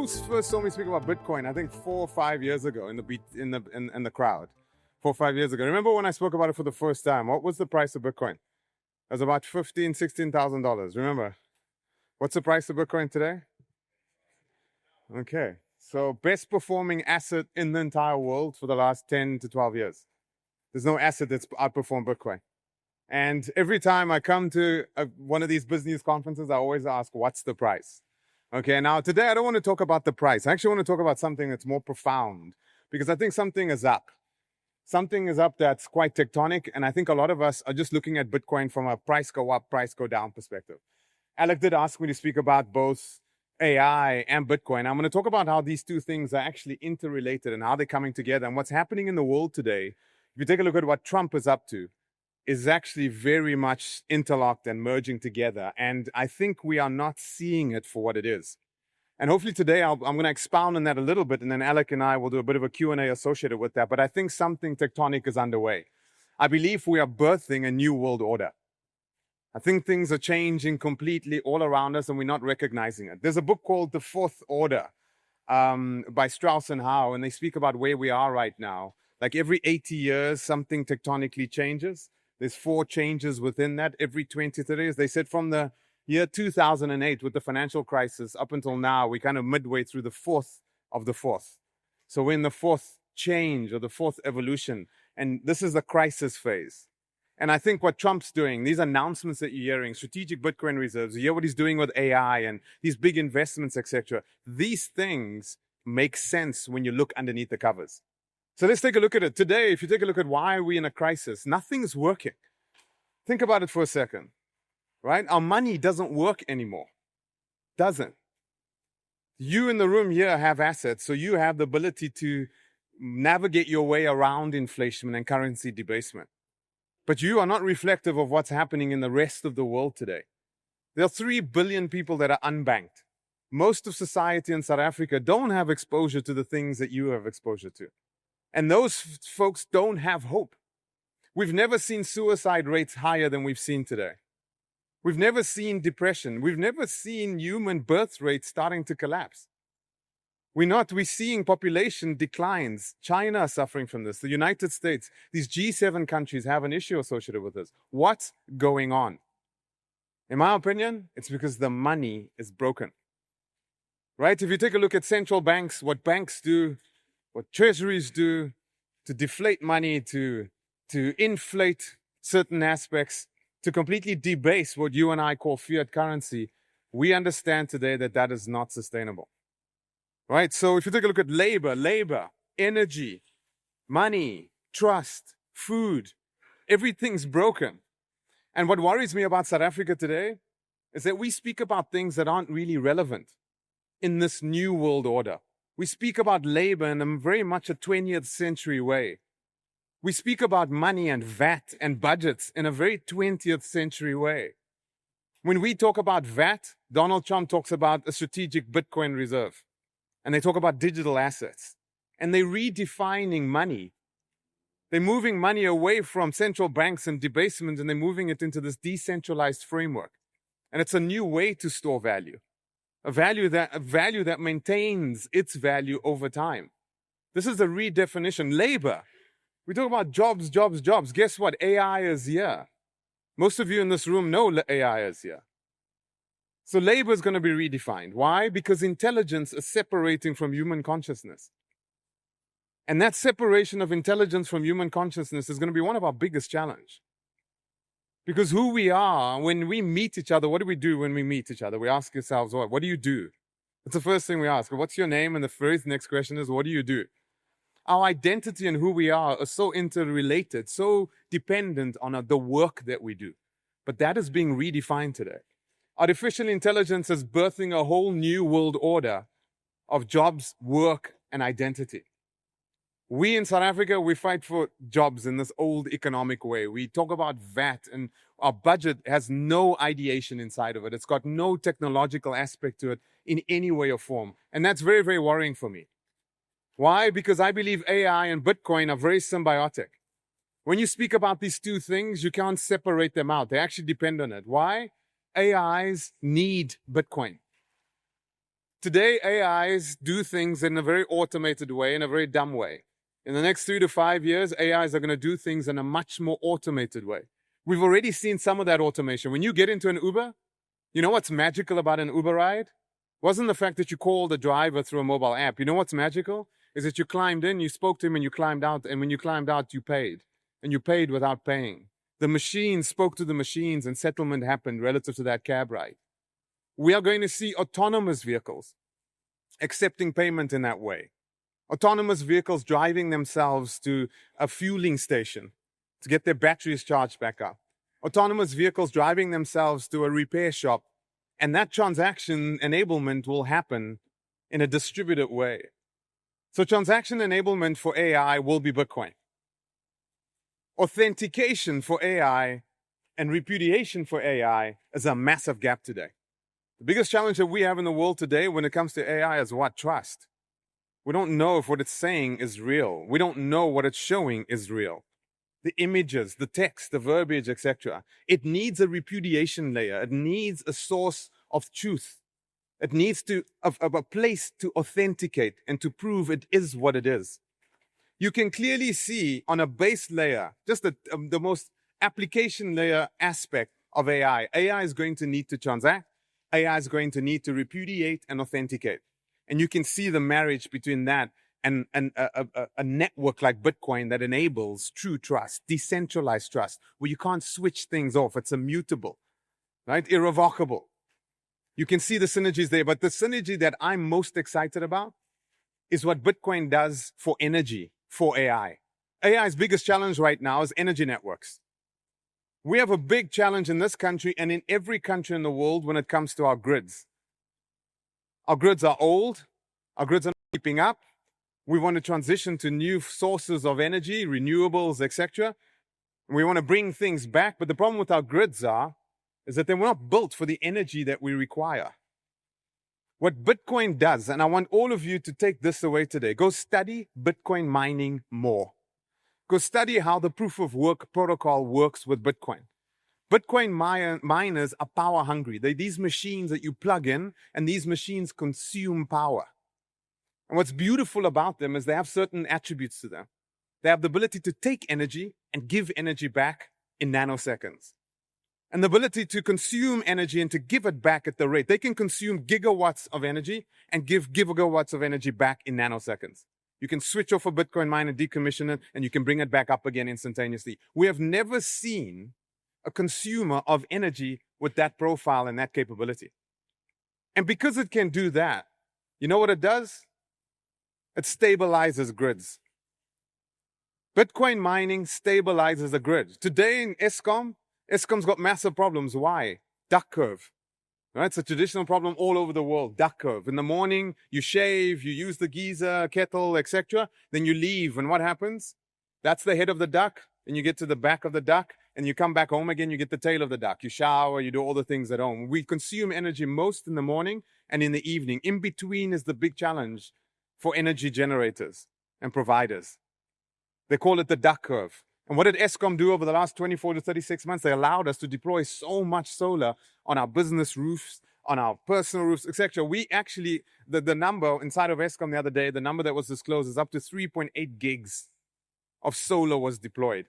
Who first saw me speak about Bitcoin? I think 4 or 5 years ago in the crowd. 4 or 5 years ago. Remember when I spoke about it for the first time? What was the price of Bitcoin? It was about $16,000. Remember? What's the price of Bitcoin today? Okay. So best performing asset in the entire world for the last 10 to 12 years. There's no asset that's outperformed Bitcoin. And every time I come to one of these BizNews conferences, I always ask, what's the price? Okay, now today I don't want to talk about the price. I actually want to talk about something that's more profound, because I think something is up. Something is up that's quite tectonic, and I think a lot of us are just looking at Bitcoin from a price go up, price go down perspective. Alec did ask me to speak about both AI and Bitcoin. I'm going to talk about how these two things are actually interrelated and how they're coming together and what's happening in the world today. If you take a look at what Trump is up to, is actually very much interlocked and merging together. And I think we are not seeing it for what it is. And hopefully today I'm going to expound on that a little bit, and then Alec and I will do a bit of a Q&A associated with that. But I think something tectonic is underway. I believe we are birthing a new world order. I think things are changing completely all around us and we're not recognizing it. There's a book called The Fourth Order by Strauss and Howe, and they speak about where we are right now. Like every 80 years, something tectonically changes. There's 4 changes within that every 20, 30 years. They said from the year 2008 with the financial crisis up until now, we're kind of midway through the fourth of the fourth. So we're in the fourth change or the fourth evolution. And this is the crisis phase. And I think what Trump's doing, these announcements that you're hearing, strategic Bitcoin reserves, you hear what he's doing with AI and these big investments, etc. These things make sense when you look underneath the covers. So let's take a look at it. Today, if you take a look at why are we in a crisis, nothing's working. Think about it for a second, right? Our money doesn't work anymore. Doesn't. You in the room here have assets, so you have the ability to navigate your way around inflation and currency debasement. But you are not reflective of what's happening in the rest of the world today. There are 3 billion people that are unbanked. Most of society in South Africa don't have exposure to the things that you have exposure to. And those folks don't have hope. We've never seen suicide rates higher than we've seen today. We've never seen depression. We've never seen human birth rates starting to collapse. We're seeing population declines. China is suffering from this. The United States, these G7 countries have an issue associated with this. What's going on? In my opinion, it's because the money is broken. Right? If you take a look at central banks, what banks do, what treasuries do to deflate money, to inflate certain aspects, to completely debase what you and I call fiat currency, we understand today that that is not sustainable. Right? So if you take a look at labor, energy, money, trust, food, everything's broken. And what worries me about South Africa today is that we speak about things that aren't really relevant in this new world order. We speak about labor in a very much a 20th century way. We speak about money and VAT and budgets in a very 20th century way. When we talk about VAT, Donald Trump talks about a strategic Bitcoin reserve. And they talk about digital assets. And they're redefining money. They're moving money away from central banks and debasement, and they're moving it into this decentralized framework. And it's a new way to store value. A value that maintains its value over time. This is a redefinition. Labor. We talk about jobs. Guess what? AI is here. Most of you in this room know AI is here. So labor is going to be redefined. Why? Because intelligence is separating from human consciousness. And that separation of intelligence from human consciousness is going to be one of our biggest challenges. Because who we are, when we meet each other, what do we do when we meet each other? We ask ourselves, what do you do? That's the first thing we ask. What's your name? And the first next question is, what do you do? Our identity and who we are so interrelated, so dependent on the work that we do. But that is being redefined today. Artificial intelligence is birthing a whole new world order of jobs, work, and identity. We in South Africa, we fight for jobs in this old economic way. We talk about VAT, and our budget has no ideation inside of it. It's got no technological aspect to it in any way or form. And that's very, very worrying for me. Why? Because I believe AI and Bitcoin are very symbiotic. When you speak about these two things, you can't separate them out. They actually depend on it. Why? AIs need Bitcoin. Today, AIs do things in a very automated way, in a very dumb way. In the next 3 to 5 years, AIs are going to do things in a much more automated way. We've already seen some of that automation. When you get into an Uber, you know what's magical about an Uber ride? Wasn't the fact that you called the driver through a mobile app. You know what's magical? Is that you climbed in, you spoke to him, and you climbed out. And when you climbed out, you paid. And you paid without paying. The machine spoke to the machines, and settlement happened relative to that cab ride. We are going to see autonomous vehicles accepting payment in that way. Autonomous vehicles driving themselves to a fueling station to get their batteries charged back up. Autonomous vehicles driving themselves to a repair shop. And that transaction enablement will happen in a distributed way. So transaction enablement for AI will be Bitcoin. Authentication for AI and repudiation for AI is a massive gap today. The biggest challenge that we have in the world today when it comes to AI is what? Trust. We don't know if what it's saying is real. We don't know what it's showing is real. The images, the text, the verbiage, etc. It needs a repudiation layer. It needs a source of truth. It needs a place to authenticate and to prove it is what it is. You can clearly see on a base layer, just the most application layer aspect of AI. AI is going to need to transact. AI is going to need to repudiate and authenticate. And you can see the marriage between that and a network like Bitcoin that enables true trust, decentralized trust, where you can't switch things off. It's immutable, right? Irrevocable. You can see the synergies there, but the synergy that I'm most excited about is what Bitcoin does for energy, for AI. AI's biggest challenge right now is energy networks. We have a big challenge in this country and in every country in the world when it comes to our grids. Our grids are old. Our grids are not keeping up. We want to transition to new sources of energy, renewables, etc. We want to bring things back, but the problem with our grids is that they were not built for the energy that we require. What Bitcoin does, and I want all of you to take this away today, go study Bitcoin mining more. Go study how the proof of work protocol works with Bitcoin. Bitcoin miners are power hungry. They're these machines that you plug in, and these machines consume power. And what's beautiful about them is they have certain attributes to them. They have the ability to take energy and give energy back in nanoseconds. And the ability to consume energy and to give it back at the rate. They can consume gigawatts of energy and give gigawatts of energy back in nanoseconds. You can switch off a Bitcoin mine and decommission it, and you can bring it back up again instantaneously. We have never seen a consumer of energy with that profile and that capability. And because it can do that, you know what it does? It stabilizes grids. Bitcoin mining stabilizes the grid. Today in Eskom's got massive problems. Why? Duck curve. Right? It's a traditional problem all over the world, duck curve. In the morning, you shave, you use the geyser, kettle, etc. Then you leave, and what happens? That's the head of the duck, and you get to the back of the duck, and you come back home again, you get the tail of the duck. You shower, you do all the things at home. We consume energy most in the morning and in the evening. In between is the big challenge for energy generators and providers. They call it the duck curve. And what did Eskom do over the last 24 to 36 months? They allowed us to deploy so much solar on our business roofs, on our personal roofs, etc. We actually, the number inside of Eskom the other day, the number that was disclosed is up to 3.8 gigs of solar was deployed.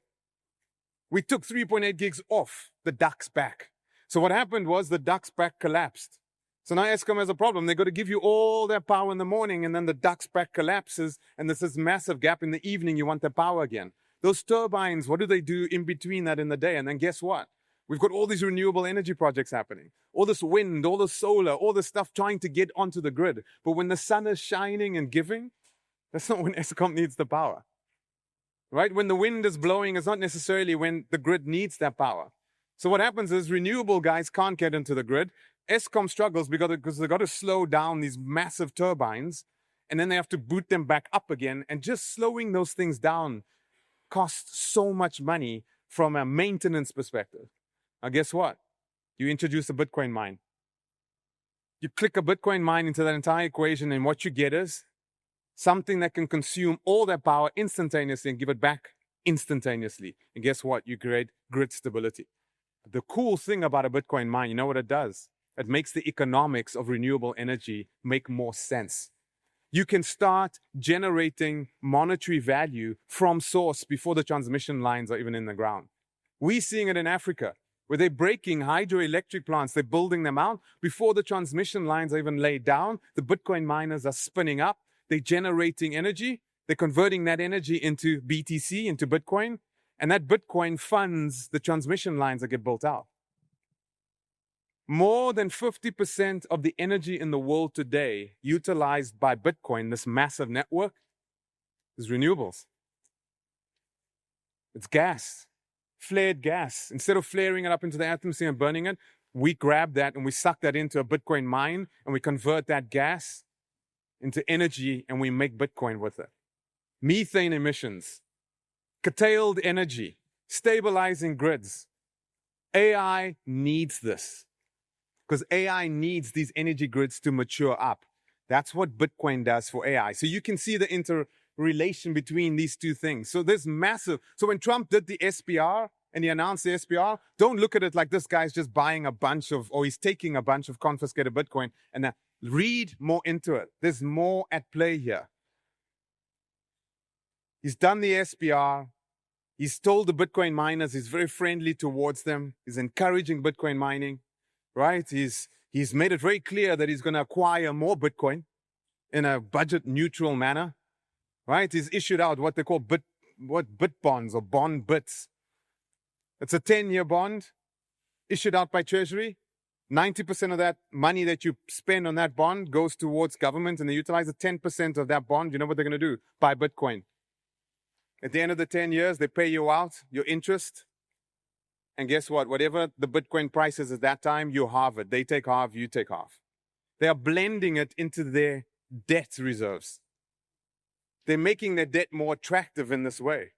We took 3.8 gigs off the ducks back. So what happened was the ducks back collapsed. So now Eskom has a problem. They've got to give you all their power in the morning, and then the ducks back collapses, and there's this massive gap in the evening. You want the power again. Those turbines, what do they do in between that in the day? And then guess what? We've got all these renewable energy projects happening. All this wind, all the solar, all this stuff trying to get onto the grid. But when the sun is shining and giving, that's not when Eskom needs the power. Right? When the wind is blowing, it's not necessarily when the grid needs that power. So what happens is renewable guys can't get into the grid. Eskom struggles because they've got to slow down these massive turbines, and then they have to boot them back up again. And just slowing those things down costs so much money from a maintenance perspective. Now, guess what? You introduce a Bitcoin mine. You click a Bitcoin mine into that entire equation, and what you get is something that can consume all that power instantaneously and give it back instantaneously. And guess what? You create grid stability. The cool thing about a Bitcoin mine, you know what it does? It makes the economics of renewable energy make more sense. You can start generating monetary value from source before the transmission lines are even in the ground. We're seeing it in Africa, where they're breaking hydroelectric plants. They're building them out before the transmission lines are even laid down. The Bitcoin miners are spinning up. They're generating energy. They're converting that energy into BTC, into Bitcoin. And that Bitcoin funds the transmission lines that get built out. More than 50% of the energy in the world today utilized by Bitcoin, this massive network, is renewables. It's gas, flared gas. Instead of flaring it up into the atmosphere and burning it, we grab that and we suck that into a Bitcoin mine and we convert that gas into energy and we make Bitcoin with it. Methane emissions, curtailed energy, stabilizing grids. AI needs this. Because AI needs these energy grids to mature up. That's what Bitcoin does for AI. So you can see the interrelation between these two things. So there's massive. So when Trump did the SPR and he announced the SPR, don't look at it like this guy's just buying a bunch of, or he's taking a bunch of confiscated Bitcoin. And read more into it. There's more at play here. He's done the SPR. He's told the Bitcoin miners he's very friendly towards them. He's encouraging Bitcoin mining. Right? He's made it very clear that he's going to acquire more Bitcoin in a budget-neutral manner. Right? He's issued out what they call bit bonds or bond bits. It's a 10-year bond issued out by Treasury. 90% of that money that you spend on that bond goes towards government, and they utilize the 10% of that bond. You know what they're going to do? Buy Bitcoin. At the end of the 10 years, they pay you out your interest. And guess what? Whatever the Bitcoin price is at that time, you halve it. They take half, you take half. They are blending it into their debt reserves. They're making their debt more attractive in this way.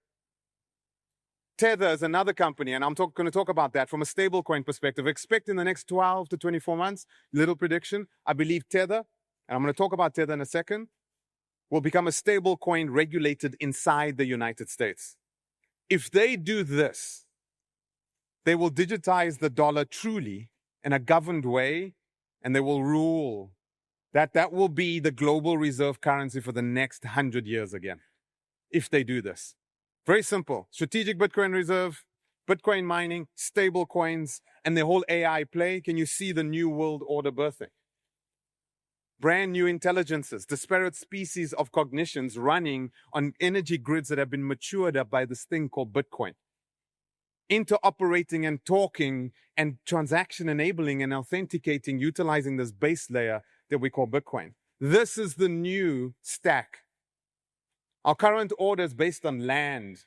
Tether is another company, and I'm going to talk about that from a stablecoin perspective. Expect in the next 12 to 24 months, little prediction, I believe Tether, and I'm going to talk about Tether in a second, will become a stablecoin regulated inside the United States. If they do this, they will digitize the dollar truly in a governed way, and they will rule. That will be the global reserve currency for the next 100 years again, if they do this. Very simple. Strategic Bitcoin reserve, Bitcoin mining, stable coins, and the whole AI play. Can you see the new world order birthing? Brand new intelligences, disparate species of cognitions running on energy grids that have been matured up by this thing called Bitcoin. Interoperating and talking and transaction enabling and authenticating, utilizing this base layer that we call Bitcoin. This is the new stack. Our current order is based on land,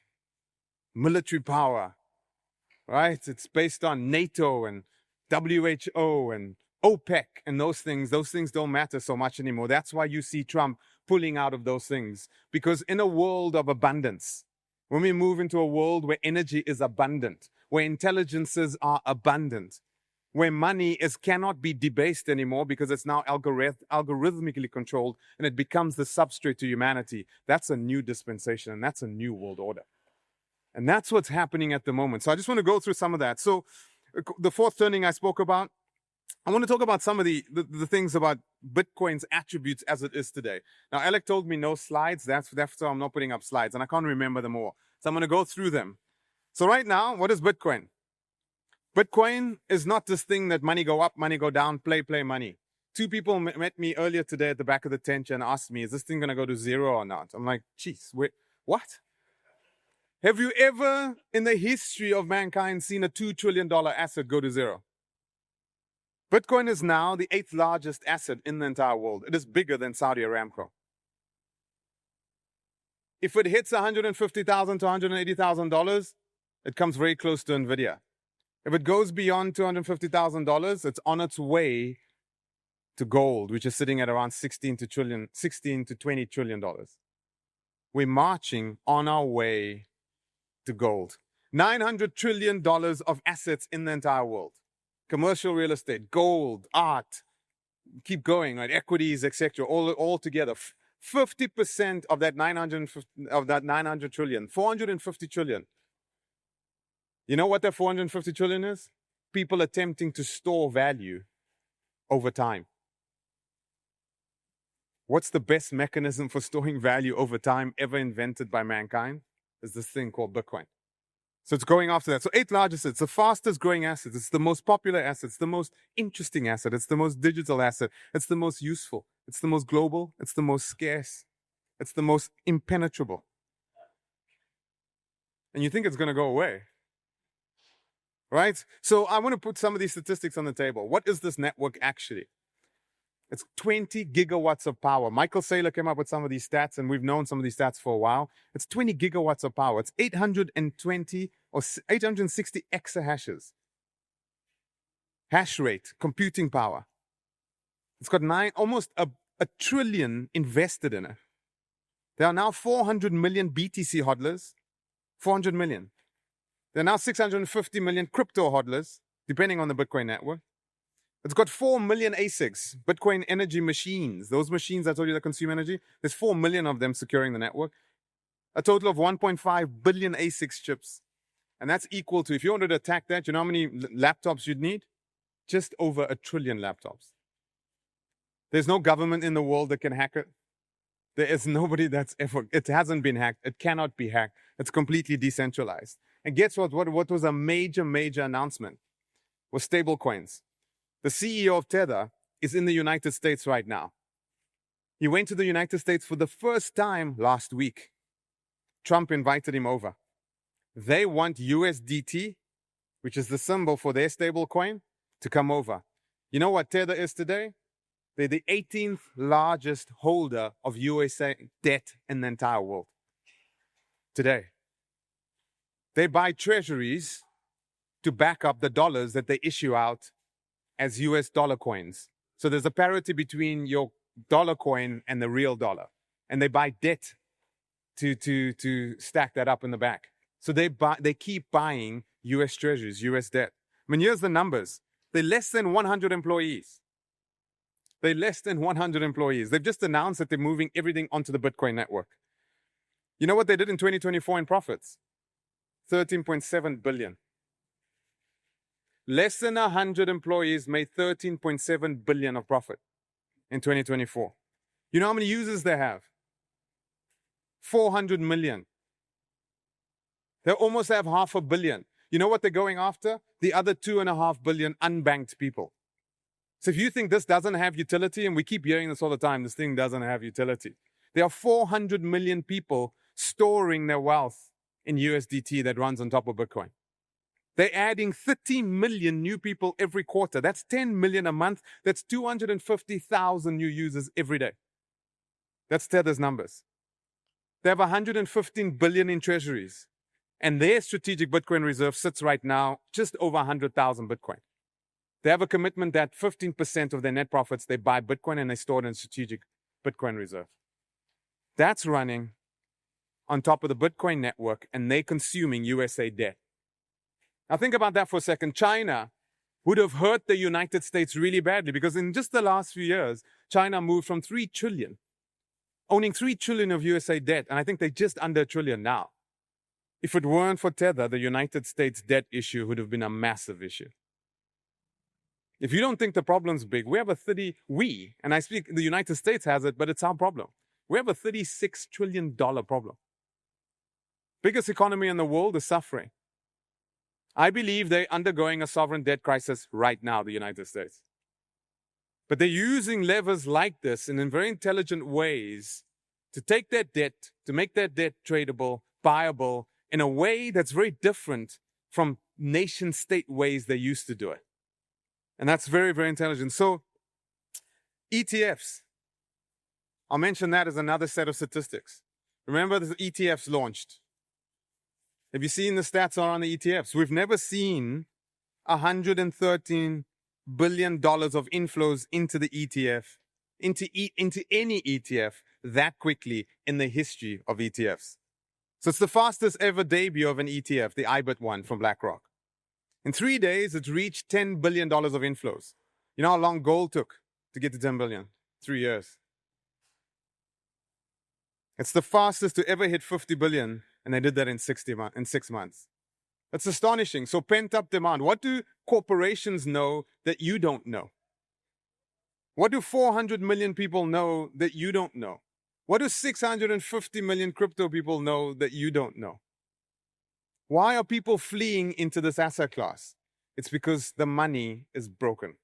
military power, right? It's based on NATO and WHO and OPEC and those things. Those things don't matter so much anymore. That's why you see Trump pulling out of those things. Because in a world of abundance, when we move into a world where energy is abundant, where intelligences are abundant, where money cannot be debased anymore because it's now algorithmically controlled and it becomes the substrate to humanity, that's a new dispensation and that's a new world order. And that's what's happening at the moment. So I just want to go through some of that. So the fourth turning I spoke about, I want to talk about some of the things about Bitcoin's attributes as it is today. Now, Alec told me no slides. That's why I'm not putting up slides, and I can't remember them all. So I'm going to go through them. So right now, what is Bitcoin? Bitcoin is not this thing that money go up, money go down, play money. Two people met me earlier today at the back of the tent and asked me, is this thing going to go to zero or not? I'm like, geez, wait, what? Have you ever in the history of mankind seen a $2 trillion asset go to zero? Bitcoin is now the 8th largest asset in the entire world. It is bigger than Saudi Aramco. If it hits $150,000 to $180,000, it comes very close to NVIDIA. If it goes beyond $250,000, it's on its way to gold, which is sitting at around $16 to $20 trillion. We're marching on our way to gold. $900 trillion of assets in the entire world. Commercial real estate, gold, art, keep going, right? Equities, etc. All together. 50% of that 900 trillion, 450 trillion. You know what that 450 trillion is? People attempting to store value over time. What's the best mechanism for storing value over time ever invented by mankind? Is this thing called Bitcoin. So it's going after that. So 8 largest, it's the fastest growing asset. It's the most popular asset. It's the most interesting asset. It's the most digital asset. It's the most useful. It's the most global. It's the most scarce. It's the most impenetrable. And you think it's going to go away, right? So I want to put some of these statistics on the table. What is this network actually? It's 20 gigawatts of power. Michael Saylor came up with some of these stats, and we've known some of these stats for a while. It's 20 gigawatts of power. It's 820 or 860 exahashes. Hash rate, computing power. It's got almost a trillion invested in it. There are now 400 million BTC hodlers. 400 million. There are now 650 million crypto hodlers, depending on the Bitcoin network. It's got 4 million ASICs, Bitcoin energy machines. Those machines I told you that consume energy, there's 4 million of them securing the network. A total of 1.5 billion ASICs chips. And that's equal to, if you wanted to attack that, you know how many laptops you'd need? Just over 1 trillion laptops. There's no government in the world that can hack it. There is nobody that's ever, it hasn't been hacked. It cannot be hacked. It's completely decentralized. And guess what? What was a major announcement was stablecoins. The CEO of Tether is in the United States right now. He went to the United States for the first time last week. Trump invited him over. They want USDT, which is the symbol for their stablecoin, to come over. You know what Tether is today? They're the 18th largest holder of USA debt in the entire world. Today. They buy treasuries to back up the dollars that they issue out as US dollar coins. So there's a parity between your dollar coin and the real dollar. And they buy debt to stack that up in the back. So they keep buying US treasuries, US debt. I mean, here's the numbers. They're less than 100 employees. They're less than 100 employees. They've just announced that they're moving everything onto the Bitcoin network. You know what they did in 2024 in profits? 13.7 billion. Less than 100 employees made 13.7 billion of profit in 2024. You know how many users they have? 400 million. They almost have 500 million. You know what they're going after? The other 2.5 billion unbanked people. So if you think this doesn't have utility, and we keep hearing this all the time, this thing doesn't have utility. There are 400 million people storing their wealth in USDT that runs on top of Bitcoin. They're adding 30 million new people every quarter. That's 10 million a month. That's 250,000 new users every day. That's Tether's numbers. They have 115 billion in treasuries. And their strategic Bitcoin reserve sits right now just over 100,000 Bitcoin. They have a commitment that 15% of their net profits, they buy Bitcoin and they store it in strategic Bitcoin reserve. That's running on top of the Bitcoin network, and they're consuming USA debt. Now think about that for a second. China would have hurt the United States really badly because in just the last few years, China moved from 3 trillion, owning 3 trillion of USA debt, and I think they're just under 1 trillion now. If it weren't for Tether, the United States debt issue would have been a massive issue. If you don't think the problem's big, and I speak, the United States has it, but it's our problem. We have a $36 trillion problem. Biggest economy in the world is suffering. I believe they're undergoing a sovereign debt crisis right now, the United States. But they're using levers like this and in very intelligent ways to take that debt, to make that debt tradable, buyable, in a way that's very different from nation-state ways they used to do it. And that's very, very intelligent. So, ETFs. I'll mention that as another set of statistics. Remember, the ETFs launched. Have you seen the stats on the ETFs? We've never seen $113 billion of inflows into the ETF, into any ETF that quickly in the history of ETFs. So it's the fastest ever debut of an ETF, the IBIT one from BlackRock. In 3 days, it's reached $10 billion of inflows. You know how long gold took to get to 10 billion? 3 years. It's the fastest to ever hit 50 billion, and they did that in 6 months. That's astonishing. So pent-up demand. What do corporations know that you don't know? What do 400 million people know that you don't know? What do 650 million crypto people know that you don't know? Why are people fleeing into this asset class? It's because the money is broken.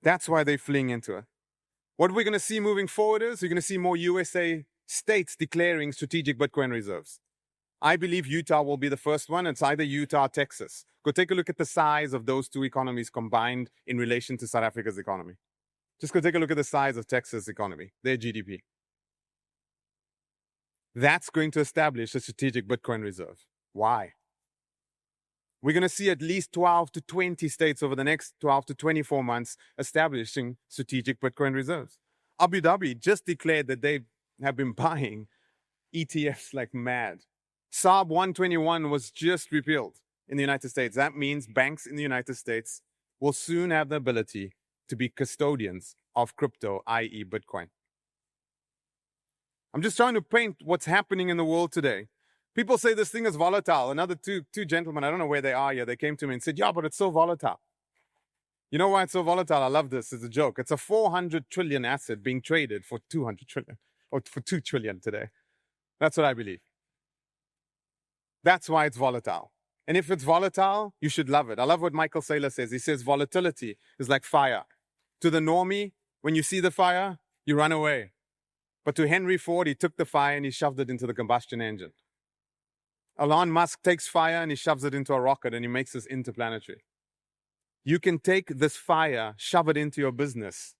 That's why they're fleeing into it. What we're going to see moving forward is you're going to see more USA states declaring strategic Bitcoin reserves. I believe Utah will be the first one. It's either Utah or Texas. Go take a look at the size of those two economies combined in relation to South Africa's economy. Just go take a look at the size of Texas' economy, their GDP. That's going to establish a strategic Bitcoin reserve. Why? We're going to see at least 12 to 20 states over the next 12 to 24 months establishing strategic Bitcoin reserves. Abu Dhabi just declared that they have been buying ETFs like mad. SARB 121 was just repealed in the United States. That means banks in the United States will soon have the ability to be custodians of crypto, i.e. Bitcoin. I'm just trying to paint what's happening in the world today. People say this thing is volatile. Another two gentlemen, I don't know where they are here, they came to me and said, yeah, but it's so volatile. You know why it's so volatile? I love this. It's a joke. It's a 400 trillion asset being traded for 200 trillion, or for 2 trillion today. That's what I believe. That's why it's volatile. And if it's volatile, you should love it. I love what Michael Saylor says. He says volatility is like fire. To the normie, when you see the fire, you run away. But to Henry Ford, he took the fire and he shoved it into the combustion engine. Elon Musk takes fire and he shoves it into a rocket and he makes this interplanetary. You can take this fire, shove it into your business,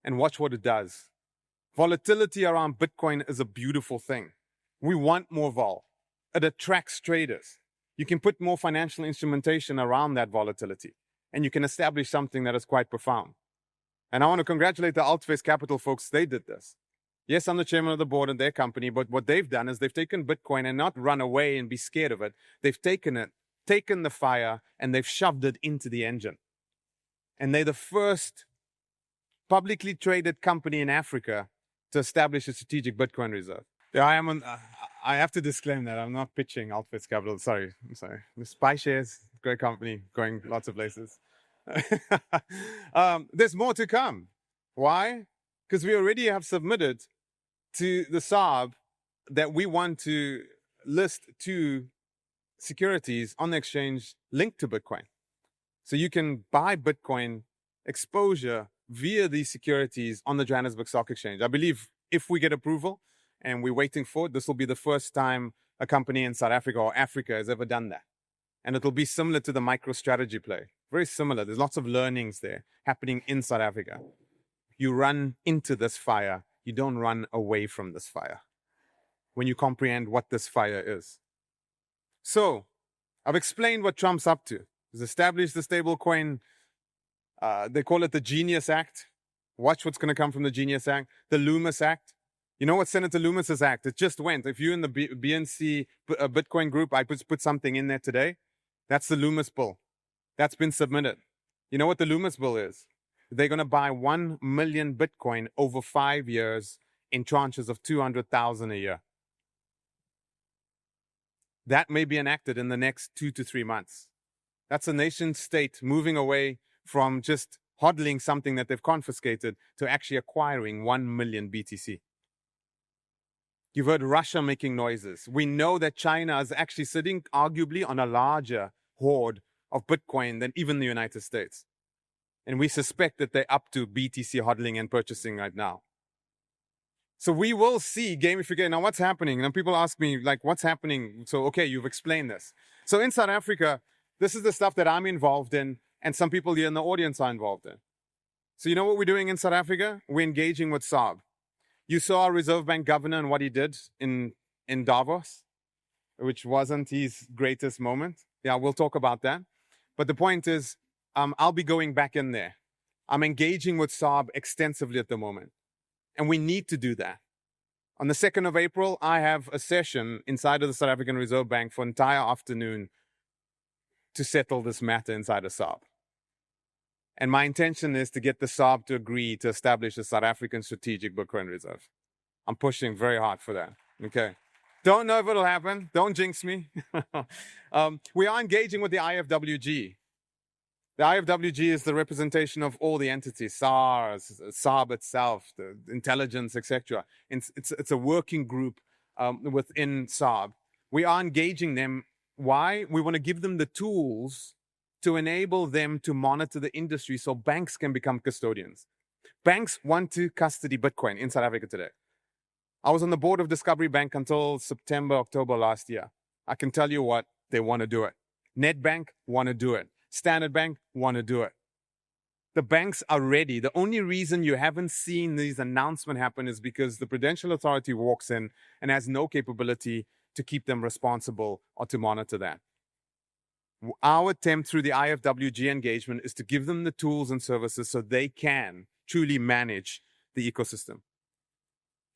and watch what it does. Volatility around Bitcoin is a beautiful thing. We want more vol. It attracts traders. You can put more financial instrumentation around that volatility, and you can establish something that is quite profound. And I want to congratulate the Altface Capital folks. They did this. Yes, I'm the chairman of the board in their company, but what they've done is they've taken Bitcoin and not run away and be scared of it. They've taken it, taken the fire, and they've shoved it into the engine. And they're the first publicly traded company in Africa to establish a strategic Bitcoin reserve. Yeah, I have to disclaim that I'm not pitching Altface Capital. I'm sorry. Spy Shares, great company, going lots of places. There's more to come. Why? Because we already have submitted to the SARB that we want to list 2 securities on the exchange linked to Bitcoin. So you can buy Bitcoin exposure via these securities on the Johannesburg Stock Exchange. I believe if we get approval, and we're waiting for it, this will be the first time a company in South Africa or Africa has ever done that. And it'll be similar to the MicroStrategy play. Very similar. There's lots of learnings there happening in South Africa. You run into this fire. You don't run away from this fire when you comprehend what this fire is. So I've explained what Trump's up to. He's established the stablecoin. They call it the Genius Act. Watch what's going to come from the Genius Act. The Loomis Act. You know what Senator Loomis's act? It just went. If you're in the BNC Bitcoin group, I put something in there today. That's the Loomis bill. That's been submitted. You know what the Loomis bill is? They're going to buy 1 million Bitcoin over 5 years in tranches of 200,000 a year. That may be enacted in the next 2 to 3 months. That's a nation state moving away from just hodling something that they've confiscated to actually acquiring 1 million BTC. You've heard Russia making noises. We know that China is actually sitting arguably on a larger hoard of Bitcoin than even the United States. And we suspect that they're up to BTC hodling and purchasing right now. So we will see gamification. Now, what's happening? And people ask me, like, what's happening? So, okay, you've explained this. So in South Africa, this is the stuff that I'm involved in, and some people here in the audience are involved in. So you know what we're doing in South Africa? We're engaging with SARB. You saw our Reserve Bank governor and what he did in Davos, which wasn't his greatest moment. Yeah, we'll talk about that. But the point is, I'll be going back in there. I'm engaging with SARB extensively at the moment. And we need to do that. On the 2nd of April, I have a session inside of the South African Reserve Bank for an entire afternoon to settle this matter inside of SARB. And my intention is to get the SARB to agree to establish a South African strategic Bitcoin reserve. I'm pushing very hard for that. Okay. Don't know if it'll happen. Don't jinx me. We are engaging with the IFWG. The IFWG is the representation of all the entities, SARS, SARB itself, the intelligence, etc. It's a working group within SARB. We are engaging them. Why? We want to give them the tools to enable them to monitor the industry so banks can become custodians. Banks want to custody Bitcoin in South Africa today. I was on the board of Discovery Bank until September, October last year. I can tell you what, they want to do it. Nedbank want to do it. Standard Bank want to do it. The banks are ready. The only reason you haven't seen these announcements happen is because the Prudential Authority walks in and has no capability to keep them responsible or to monitor that. Our attempt through the IFWG engagement is to give them the tools and services so they can truly manage the ecosystem.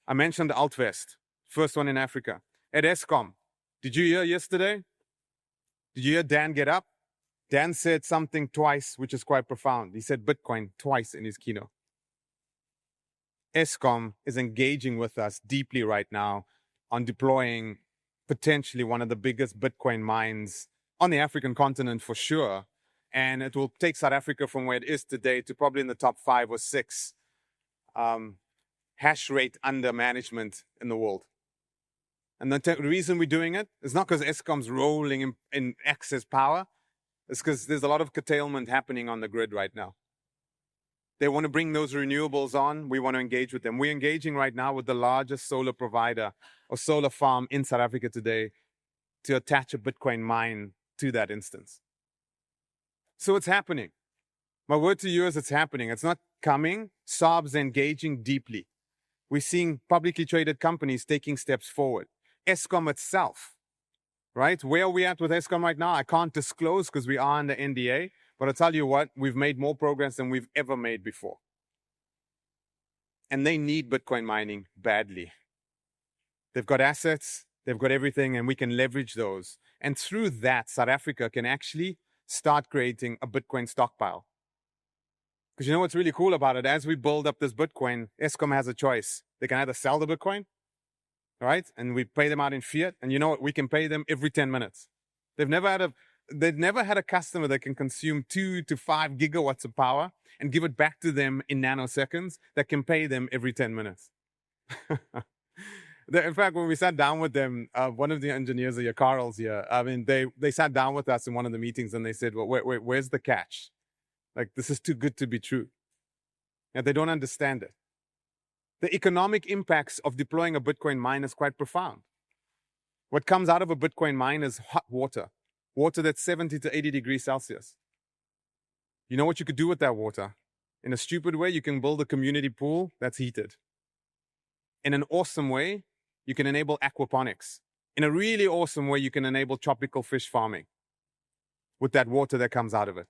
I mentioned Altvest, first one in Africa. At Eskom, did you hear yesterday? Did you hear Dan get up? Dan said something twice, which is quite profound. He said Bitcoin twice in his keynote. Eskom is engaging with us deeply right now on deploying potentially one of the biggest Bitcoin mines on the African continent for sure. And it will take South Africa from where it is today to probably in the top 5 or 6 hash rate under management in the world. And the reason we're doing it is not because Eskom's rolling in excess power. It's because there's a lot of curtailment happening on the grid right now. They want to bring those renewables on. We want to engage with them. We're engaging right now with the largest solar provider or solar farm in South Africa today to attach a Bitcoin mine to that instance. So it's happening. My word to you is it's happening. It's not coming. SARB's engaging deeply. We're seeing publicly traded companies taking steps forward. Eskom itself, right? Where are we at with Eskom right now? I can't disclose because we are under NDA, but I'll tell you what, we've made more progress than we've ever made before. And they need Bitcoin mining badly. They've got assets, they've got everything, and we can leverage those. And through that, South Africa can actually start creating a Bitcoin stockpile. Because you know what's really cool about it? As we build up this Bitcoin, Eskom has a choice. They can either sell the Bitcoin, right? And we pay them out in fiat. And you know what? We can pay them every 10 minutes. They've never had a customer that can consume 2 to 5 gigawatts of power and give it back to them in nanoseconds that can pay them every 10 minutes. In fact, when we sat down with them, one of the engineers here, Carl's here, I mean, they sat down with us in one of the meetings and they said, well, wait, where's the catch? Like, this is too good to be true. And they don't understand it. The economic impacts of deploying a Bitcoin mine is quite profound. What comes out of a Bitcoin mine is hot water, water that's 70 to 80 degrees Celsius. You know what you could do with that water? In a stupid way, you can build a community pool that's heated. In an awesome way, you can enable aquaponics. In a really awesome way, you can enable tropical fish farming with that water that comes out of it.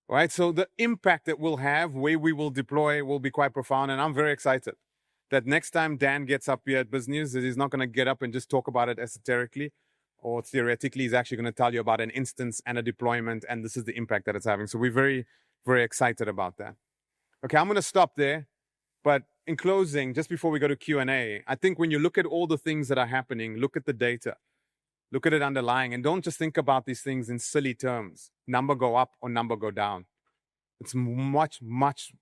Right? So the impact that we'll have, where we will deploy, will be quite profound. And I'm very excited that next time Dan gets up here at BizNews, he's not going to get up and just talk about it esoterically or theoretically. He's actually going to tell you about an instance and a deployment, and this is the impact that it's having. So we're very, very excited about that. Okay, I'm going to stop there. But in closing, just before we go to Q&A, I think when you look at all the things that are happening, look at the data. Look at it underlying, and don't just think about these things in silly terms. Number go up or number go down. It's much, much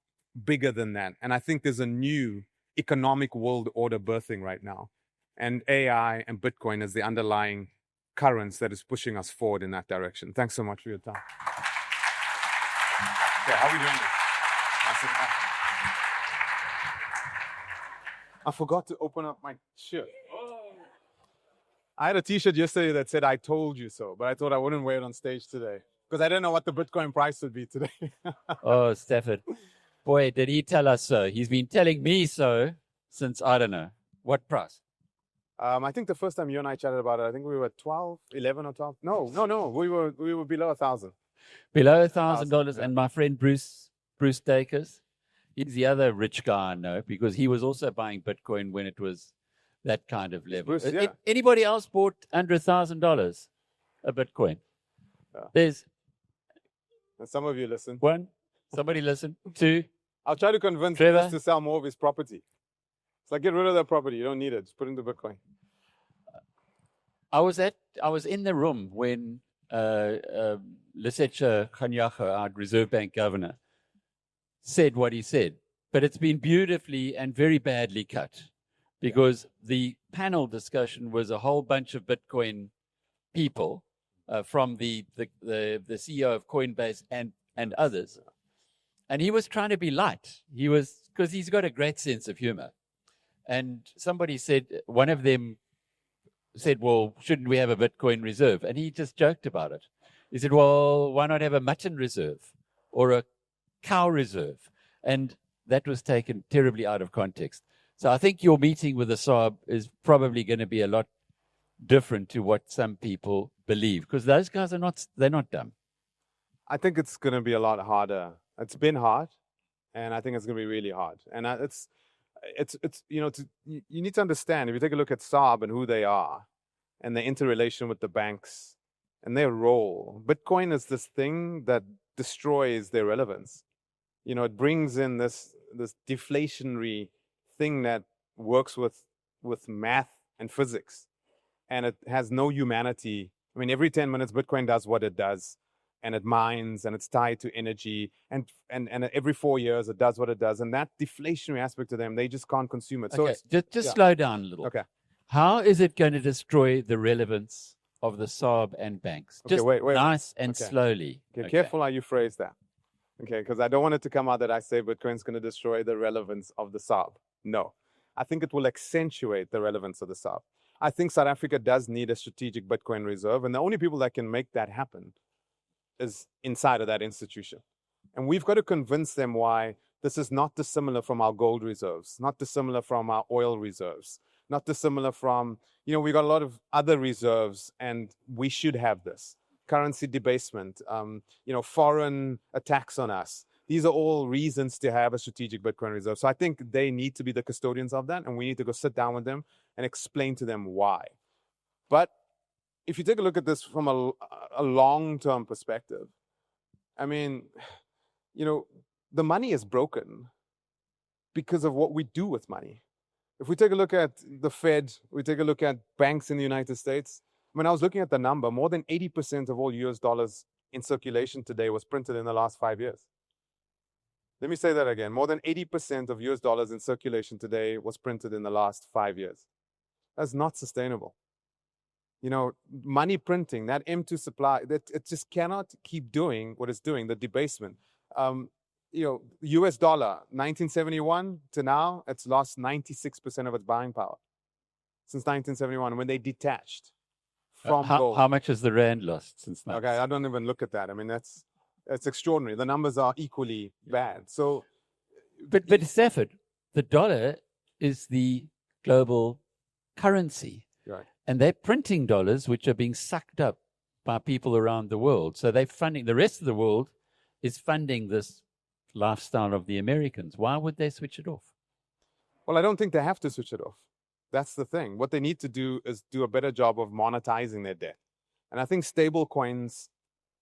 bigger than that. And I think there's a new economic world order birthing right now. And AI and Bitcoin is the underlying currents that is pushing us forward in that direction. Thanks so much for your time. Okay, how are we doing this? I forgot to open up my shirt. I had a t-shirt yesterday that said, I told you so, but I thought I wouldn't wear it on stage today because I didn't know what the Bitcoin price would be today. Oh, Stafford. Boy, did he tell us so. He's been telling me so since, I don't know, what price? I think the first time you and I chatted about it, I think we were 12, 11 or 12. No. We were below 1,000. Below $1,000. Yeah. And my friend Bruce Dacres, he's the other rich guy I know because he was also buying Bitcoin when it was that kind of level. Bruce, yeah. Anybody else bought under $1,000 a Bitcoin? Yeah. There's and some of you listen. 1, somebody listen. 2. I'll try to convince Trevor Chris to sell more of his property. It's like, get rid of that property. You don't need it. Just put it into Bitcoin. I was in the room when Lesetja Kganyago, our Reserve Bank governor, said what he said. But it's been beautifully and very badly cut because the panel discussion was a whole bunch of Bitcoin people from the CEO of Coinbase and others. And he was trying to be light. Because he's got a great sense of humor. And somebody said, one of them said, well, shouldn't we have a Bitcoin reserve? And he just joked about it. He said, well, why not have a mutton reserve or a cow reserve? And that was taken terribly out of context. So I think your meeting with the Saab is probably going to be a lot different to what some people believe, because those guys they're not dumb. I think it's going to be a lot harder. It's been hard, and I think it's going to be really hard. And it's you need to understand, if you take a look at Saab and who they are and their interrelation with the banks and their role, Bitcoin is this thing that destroys their relevance. It brings in this deflationary thing that works with math and physics, and it has no humanity. I mean, every 10 minutes, Bitcoin does what it does, and it mines, and it's tied to energy, and every 4 years, it does what it does, and that deflationary aspect to them, they just can't consume it. So okay, just slow down a little. Okay. How is it going to destroy the relevance of the Saab and banks? Okay, just wait. nice and slowly. Okay, careful how you phrase that. Okay, because I don't want it to come out that I say Bitcoin's going to destroy the relevance of the Saab. No. I think it will accentuate the relevance of the Saab. I think South Africa does need a strategic Bitcoin reserve, and the only people that can make that happen is inside of that institution. And we've got to convince them why this is not dissimilar from our gold reserves, not dissimilar from our oil reserves, not dissimilar from, we got a lot of other reserves, and we should have this. Currency debasement, foreign attacks on us. These are all reasons to have a strategic Bitcoin reserve. So I think they need to be the custodians of that, and we need to go sit down with them and explain to them why. But if you take a look at this from a long-term perspective, I mean, the money is broken because of what we do with money. If we take a look at the Fed, we take a look at banks in the United States, when I was looking at the number, more than 80% of all US dollars in circulation today was printed in the last 5 years. Let me say that again. More than 80% of US dollars in circulation today was printed in the last 5 years. That's not sustainable. Money printing, that M2 supply, that it just cannot keep doing what it's doing, the debasement. US dollar, 1971 to now, it's lost 96% of its buying power since 1971 when they detached from gold. How much has the rand lost since now? Okay, I don't even look at that. I mean, that's extraordinary. The numbers are equally bad. So, but Stafford, the dollar is the global currency, right? And they're printing dollars, which are being sucked up by people around the world. So they're funding, the rest of the world is funding this lifestyle of the Americans. Why would they switch it off? Well, I don't think they have to switch it off. That's the thing. What they need to do is do a better job of monetizing their debt. And I think stablecoins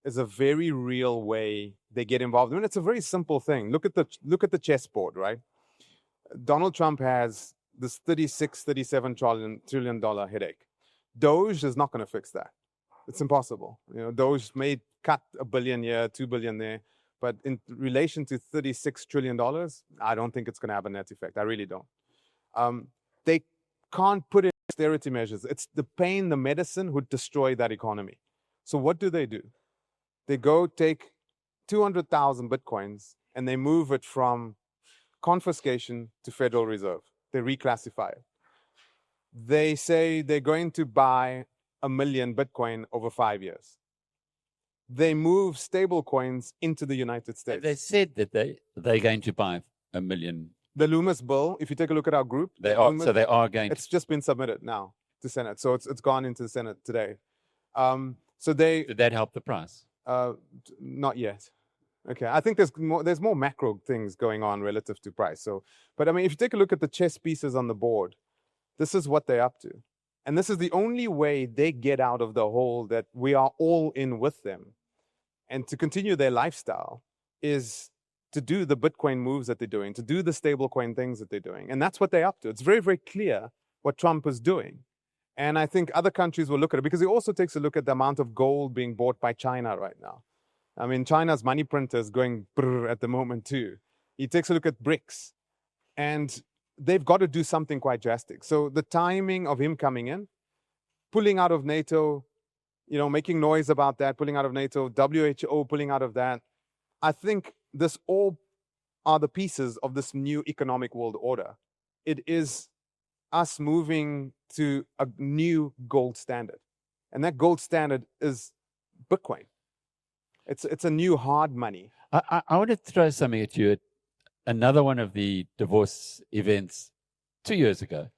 is a very real way they get involved. I mean, it's a very simple thing. Look at the chessboard, right? Donald Trump has this $37 trillion headache. Doge is not going to fix that. It's impossible. Doge may cut $1 billion here, $2 billion there, but in relation to $36 trillion, I don't think it's going to have a net effect. I really don't. They can't put in austerity measures. It's the pain, the medicine would destroy that economy. So what do? They go take 200,000 Bitcoins and they move it from confiscation to Federal Reserve. They reclassify it. They say they're going to buy 1 million Bitcoin over 5 years. They move stable coins into the United States. They said that they're going to buy 1 million. The Loomis bill, if you take a look at our group, they are going. It's just been submitted now to Senate, so it's gone into the Senate today. Did that help the price? Not yet. Okay, I think there's more macro things going on relative to price. But I mean, if you take a look at the chess pieces on the board, this is what they're up to, and this is the only way they get out of the hole that we are all in with them, and to continue their lifestyle is to do the Bitcoin moves that they're doing, to do the stablecoin things that they're doing. And that's what they're up to. It's very, very clear what Trump is doing. And I think other countries will look at it because he also takes a look at the amount of gold being bought by China right now. I mean, China's money printer is going brrr at the moment too. He takes a look at BRICS, and they've got to do something quite drastic. So the timing of him coming in, pulling out of NATO, making noise about that, pulling out of NATO, WHO pulling out of that, I think this all are the pieces of this new economic world order. It is us moving to a new gold standard. And that gold standard is Bitcoin. It's a new hard money. I want to throw something at you. Another one of the divorce events 3 years ago,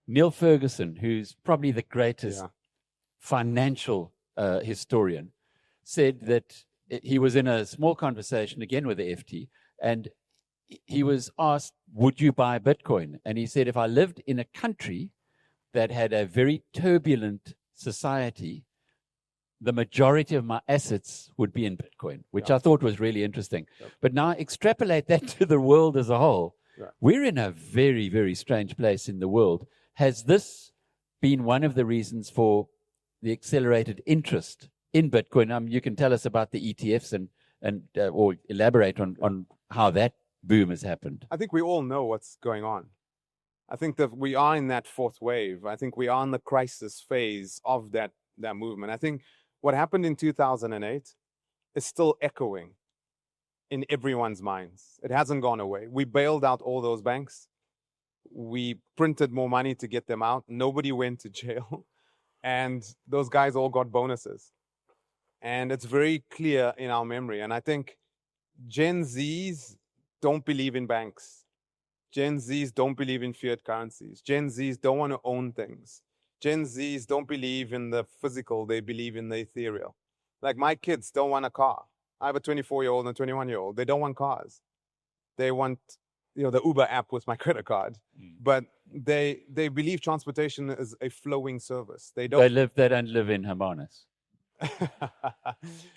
Neil Ferguson, who's probably the greatest financial historian, said that he was in a small conversation again with the FT, and he was asked, would you buy Bitcoin? And he said, if I lived in a country that had a very turbulent society, the majority of my assets would be in Bitcoin, which I thought was really interesting. Yep. But now extrapolate that to the world as a whole. Yeah. We're in a very, very strange place in the world. Has this been one of the reasons for the accelerated interest in Bitcoin? You can tell us about the ETFs and or elaborate on how that boom has happened. I think we all know what's going on. I think that we are in that fourth wave. I think we are in the crisis phase of that movement. I think what happened in 2008 is still echoing in everyone's minds. It hasn't gone away. We bailed out all those banks. We printed more money to get them out. Nobody went to jail. And those guys all got bonuses. And it's very clear in our memory. And I think Gen Zs don't believe in banks. Gen Zs don't believe in fiat currencies. Gen Zs don't want to own things. Gen Zs don't believe in the physical, they believe in the ethereal. Like my kids don't want a car. I have a 24-year-old and a 21-year-old. They don't want cars. They want, the Uber app with my credit card. But they believe transportation is a flowing service. They don't live in Hermanus.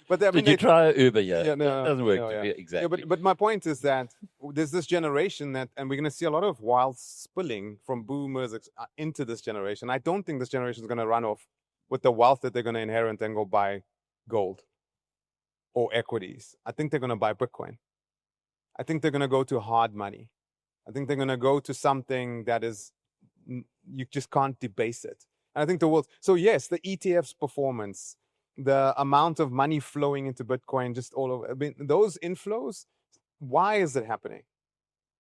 But Did you try Uber yet? Yeah, no, it doesn't work exactly. exactly. But my point is that there's this generation and we're going to see a lot of wealth spilling from boomers into this generation. I don't think this generation is going to run off with the wealth that they're going to inherit and go buy gold or equities. I think they're going to buy Bitcoin. I think they're going to go to hard money. I think they're going to go to something that is, you just can't debase it. And I think the world, so yes, the ETF's performance, the amount of money flowing into Bitcoin, just all over. I mean, those inflows, why is it happening?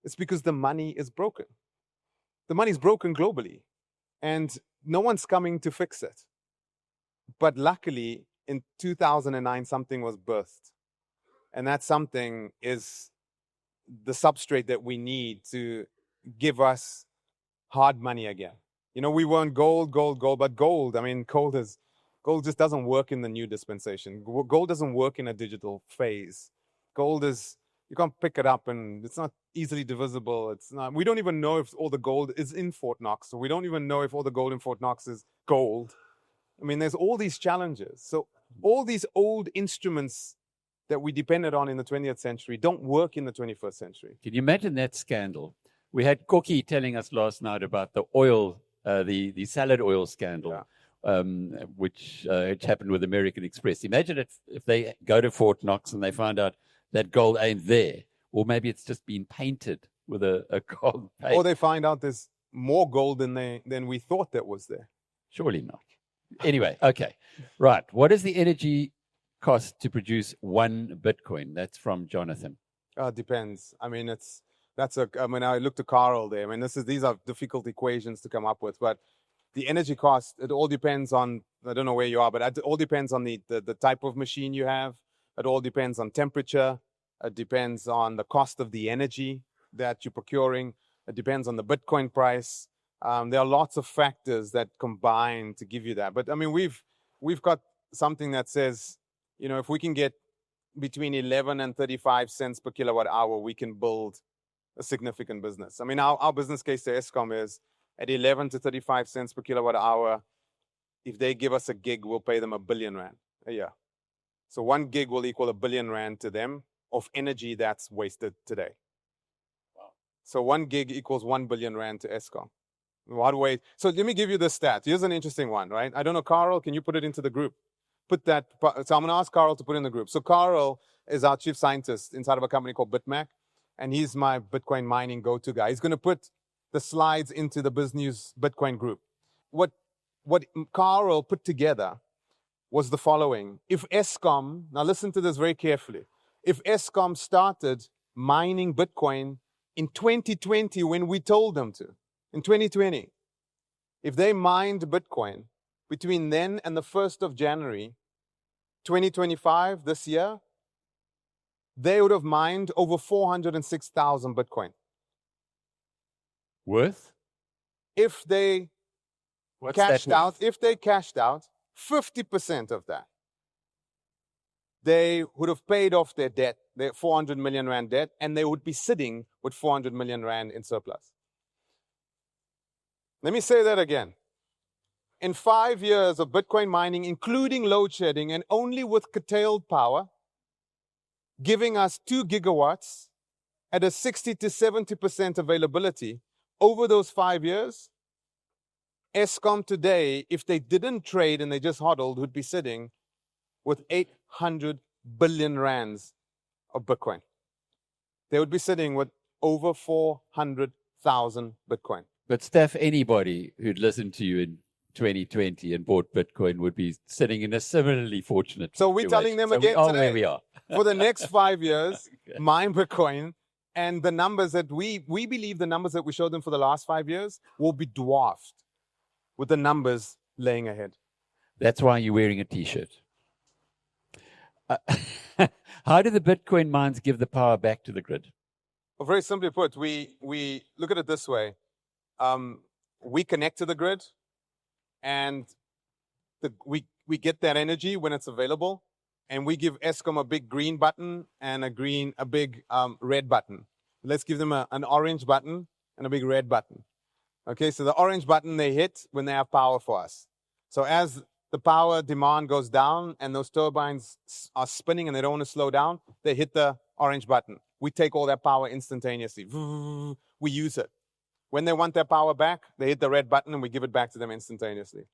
It's because the money is broken. The money is broken globally, and no one's coming to fix it. But luckily, in 2009, something was birthed. And that something is the substrate that we need to give us hard money again. We want gold, but gold just doesn't work in the new dispensation. Gold doesn't work in a digital phase. Gold is, you can't pick it up and it's not easily divisible. We don't even know if all the gold is in Fort Knox. So we don't even know if all the gold in Fort Knox is gold. There's all these challenges. So all these old instruments that we depended on in the 20th century don't work in the 21st century. Can you imagine that scandal? We had Koki telling us last night about the oil, the salad oil scandal. Yeah. Which happened with American Express. Imagine if they go to Fort Knox and they find out that gold ain't there, or maybe it's just been painted with a gold paint. Or they find out there's more gold than we thought that was there. Surely not. Anyway, okay, right. What is the energy cost to produce one Bitcoin? That's from Jonathan. Depends. I looked at Carl there. These are difficult equations to come up with, but the energy cost, it all depends on, I don't know where you are, but it all depends on the type of machine you have. It all depends on temperature. It depends on the cost of the energy that you're procuring. It depends on the Bitcoin price. There are lots of factors that combine to give you that. But we've got something that says, if we can get between 11 and 35 cents per kilowatt hour, we can build a significant business. Our business case to Eskom is, at 11 to 35 cents per kilowatt hour, if they give us a gig, we'll pay them R1 billion a year. So 1 gig will equal R1 billion to them of energy that's wasted today. Wow. So 1 gig equals R1 billion to Eskom. So let me give you the stat. Here's an interesting one, right? I don't know, Carl, can you put it into the group? put that. So I'm going to ask Carl to put in the group. So Carl is our chief scientist inside of a company called BitMac, and he's my Bitcoin mining go-to guy. He's going to put the slides into the BizNews Bitcoin group. What Carl put together was the following. If Eskom, now listen to this very carefully, if Eskom started mining Bitcoin in 2020 when we told them to, in 2020, if they mined Bitcoin between then and the 1st of January 2025, this year, they would have mined over 406,000 Bitcoin. Worth? If they cashed out 50% of that, they would have paid off their debt, their 400 million rand debt, and they would be sitting with 400 million rand in surplus. Let me say that again. In 5 years of Bitcoin mining, including load shedding and only with curtailed power, giving us 2 gigawatts at a 60 to 70% availability over those 5 years, Eskom today, if they didn't trade and they just hodled, would be sitting with 800 billion rands of Bitcoin. They would be sitting with over 400,000 Bitcoin. But Steph, anybody who'd listened to you in 2020 and bought Bitcoin would be sitting in a similarly fortunate So we're telling them again we are today, where we are. for the next 5 years, Okay. mine Bitcoin, and the numbers that we believe the numbers that we showed them for the last 5 years will be dwarfed with the numbers laying ahead. That's why you're wearing a T-shirt. How do the Bitcoin mines give the power back to the grid? Well, very simply put, we look at it this way. We connect to the grid, and we get that energy when it's available, and we give Eskom a big green button and a big red button. Let's give them an orange button and a big red button. Okay, so the orange button they hit when they have power for us. So as the power demand goes down and those turbines are spinning and they don't want to slow down, they hit the orange button. We take all that power instantaneously. We use it. When they want their power back, they hit the red button and we give it back to them instantaneously.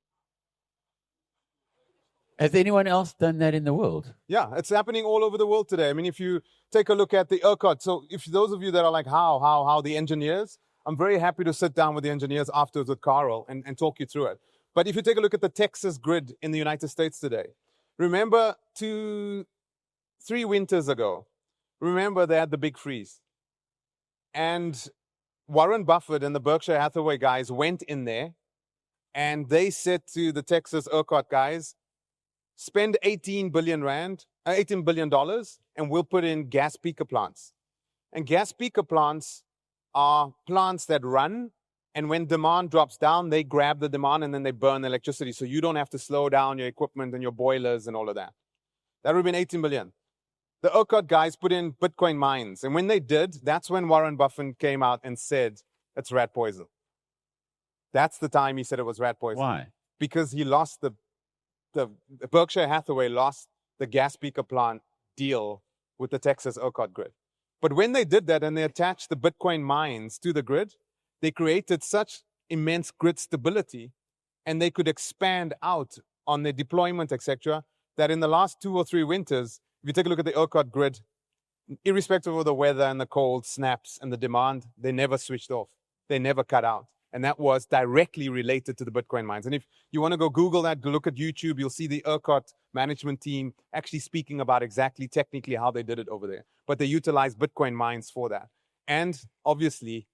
Has anyone else done that in the world? Yeah, it's happening all over the world today. I mean, if you take a look at the ERCOT, so if those of you that are like, how the engineers, I'm very happy to sit down with the engineers afterwards with Carl and talk you through it. But if you take a look at the Texas grid in the United States today, remember 3 winters ago, remember they had the big freeze. And Warren Buffett and the Berkshire Hathaway guys went in there and they said to the Texas ERCOT guys, spend 18 billion rand, $18 billion, and we'll put in gas peaker plants. And gas peaker plants are plants that run, and when demand drops down, they grab the demand and then they burn electricity. So you don't have to slow down your equipment and your boilers and all of that. That would have been 18 billion. The ERCOT guys put in Bitcoin mines. And when they did, that's when Warren Buffett came out and said, it's rat poison. That's the time he said it was rat poison. Why? Because he lost the Berkshire Hathaway lost the gas peaker plant deal with the Texas ERCOT grid. But when they did that and they attached the Bitcoin mines to the grid, they created such immense grid stability and they could expand out on their deployment, etc., that in the last 2 or 3 winters, if you take a look at the ERCOT grid, irrespective of the weather and the cold snaps and the demand, they never switched off. They never cut out. And that was directly related to the Bitcoin mines. And if you want to go Google that, go look at YouTube, you'll see the ERCOT management team actually speaking about exactly technically how they did it over there. But they utilized Bitcoin mines for that. And obviously,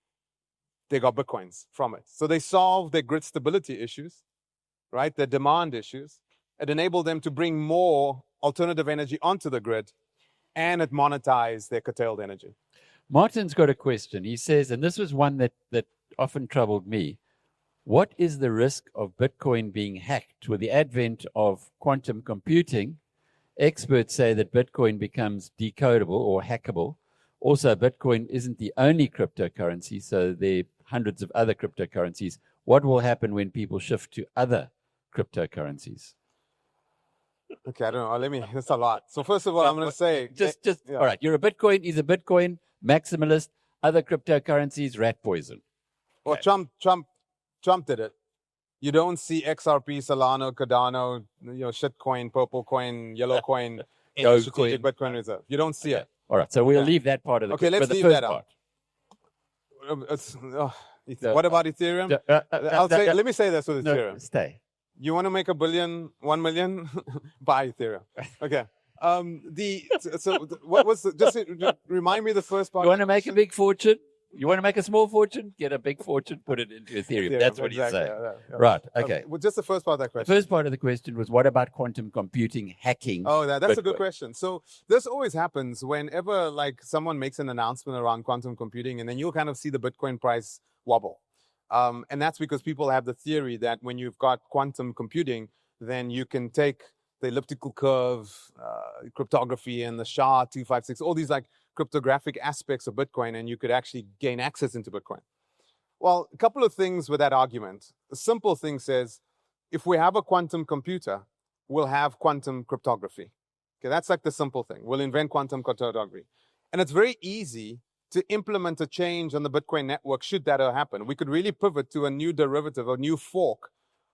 they got Bitcoins from it. So they solved their grid stability issues, right? Their demand issues. It enabled them to bring more alternative energy onto the grid, and it monetized their curtailed energy. Martin's got a question. He says, and this was one that often troubled me. What is the risk of Bitcoin being hacked? With the advent of quantum computing, experts say that Bitcoin becomes decodable or hackable. Also, Bitcoin isn't the only cryptocurrency, so there are hundreds of other cryptocurrencies. What will happen when people shift to other cryptocurrencies? Okay, I don't know. That's a lot. So first of all, I'm going to say... All right, you're a Bitcoin, he's a Bitcoin, maximalist, other cryptocurrencies, rat poison. Well, Trump did it. You don't see XRP, Solana, Cardano, shitcoin, purple coin, yellow coin in the strategic Bitcoin reserve. You don't see it. All right. So we'll leave that part of the Okay, let's the leave first that part. What about Ethereum? Let me say this with Ethereum. Stay. You want to make $1 billion, 1 million? Buy Ethereum. Okay. What was just remind me the first part? You want to make a big fortune? You want to make a small fortune? Get a big fortune, put it into Ethereum. That's what he's saying. Yeah. Right. Okay. Well, just the first part of that question. The first part of the question was, what about quantum computing hacking? Oh, that's a good question. So this always happens whenever someone makes an announcement around quantum computing, and then you'll kind of see the Bitcoin price wobble. And that's because people have the theory that when you've got quantum computing, then you can take the elliptical curve, cryptography, and the SHA-256, all these cryptographic aspects of Bitcoin, and you could actually gain access into Bitcoin. Well, a couple of things with that argument. A simple thing says, if we have a quantum computer, we'll have quantum cryptography. Okay, that's the simple thing. We'll invent quantum cryptography. And it's very easy to implement a change on the Bitcoin network should that happen. We could really pivot to a new derivative, a new fork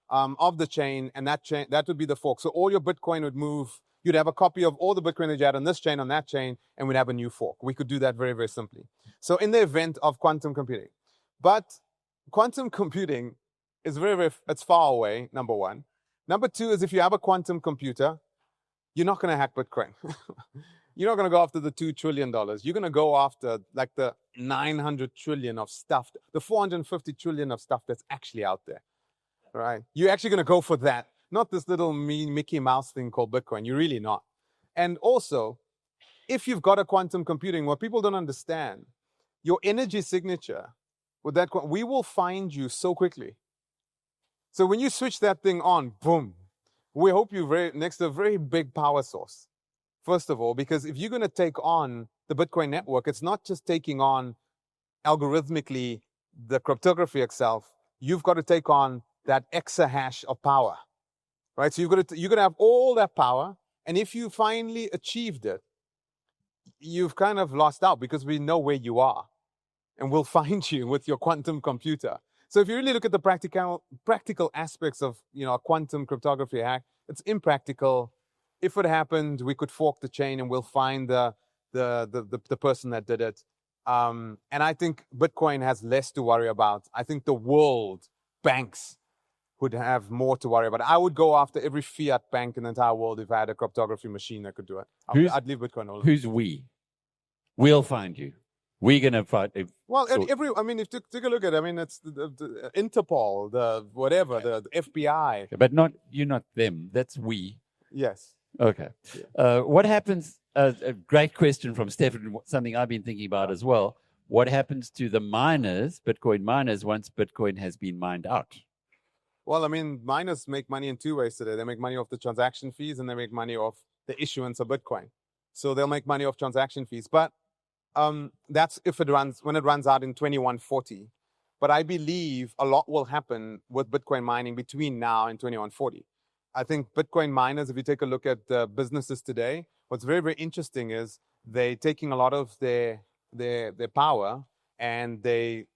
of the chain, and that would be the fork. So all your Bitcoin would move. You'd have a copy of all the Bitcoin that you had on this chain, on that chain, and we'd have a new fork. We could do that very, very simply. So in the event of quantum computing. But quantum computing is it's far away, number one. Number two is if you have a quantum computer, you're not going to hack Bitcoin. You're not going to go after the $2 trillion. You're going to go after the 900 trillion of stuff, the 450 trillion of stuff that's actually out there, right? You're actually going to go for that, not this little Mickey Mouse thing called Bitcoin. You're really not. And also, if you've got a quantum computing, what people don't understand, your energy signature, with that, we will find you so quickly. So when you switch that thing on, boom, we hope you're next to a very big power source. First of all, because if you're going to take on the Bitcoin network, it's not just taking on algorithmically the cryptography itself. You've got to take on that exahash of power, right? So you're going to have all that power, and if you finally achieved it, you've kind of lost out because we know where you are, and we'll find you with your quantum computer. So if you really look at the practical aspects of a quantum cryptography hack, it's impractical. If it happened, we could fork the chain and we'll find the person that did it. And I think Bitcoin has less to worry about. I think the world banks would have more to worry about. I would go after every fiat bank in the entire world if I had a cryptography machine that could do it. I'd leave Bitcoin alone. Who's we? We'll find you. We're going to fight. If you take a look at it, it's the Interpol, the FBI. But you're not them. That's we. Yes. Okay. Yeah. What happens, a great question from Stafford, something I've been thinking about as well. What happens to the miners, Bitcoin miners, once Bitcoin has been mined out? Well, miners make money in two ways today. They make money off the transaction fees and they make money off the issuance of Bitcoin. So they'll make money off transaction fees. But that's when it runs out in 2140. But I believe a lot will happen with Bitcoin mining between now and 2140. I think Bitcoin miners, if you take a look at the businesses today, what's very, very interesting is they're taking a lot of their power and they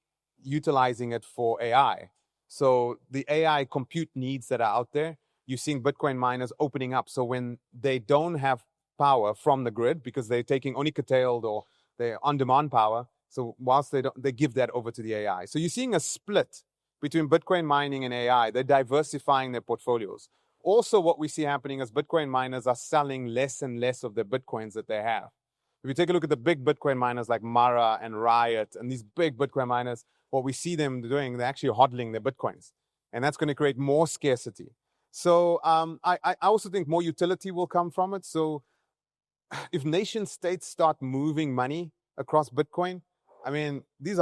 utilizing it for AI. So the AI compute needs that are out there, you're seeing Bitcoin miners opening up. So when they don't have power from the grid because they're taking only curtailed or they're on-demand power, so whilst they give that over to the AI. So you're seeing a split between Bitcoin mining and AI. They're diversifying their portfolios. Also, what we see happening is Bitcoin miners are selling less and less of the Bitcoins that they have. If you take a look at the big Bitcoin miners like Mara and Riot and these big Bitcoin miners, what we see them doing, they're actually hodling their Bitcoins. And that's going to create more scarcity. So I also think more utility will come from it. So if nation states start moving money across Bitcoin, these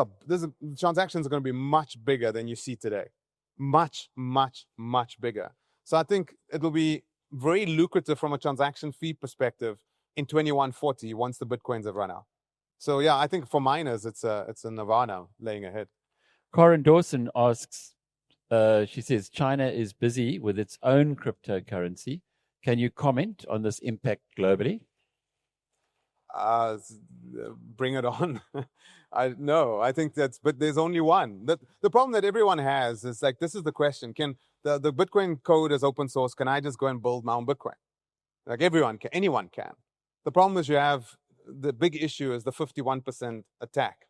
transactions are going to be much bigger than you see today. Much, much, much bigger. So I think it'll be very lucrative from a transaction fee perspective in 2140 once the Bitcoins have run out. So yeah, I think for miners, it's a nirvana laying ahead. Corin Dawson asks, she says, China is busy with its own cryptocurrency. Can you comment on this impact globally? Bring it on. I think but there's only one. The problem that everyone has is this is the question. Can the Bitcoin code is open source. Can I just go and build my own Bitcoin? Like everyone can, anyone can. The problem is the big issue is the 51% attack.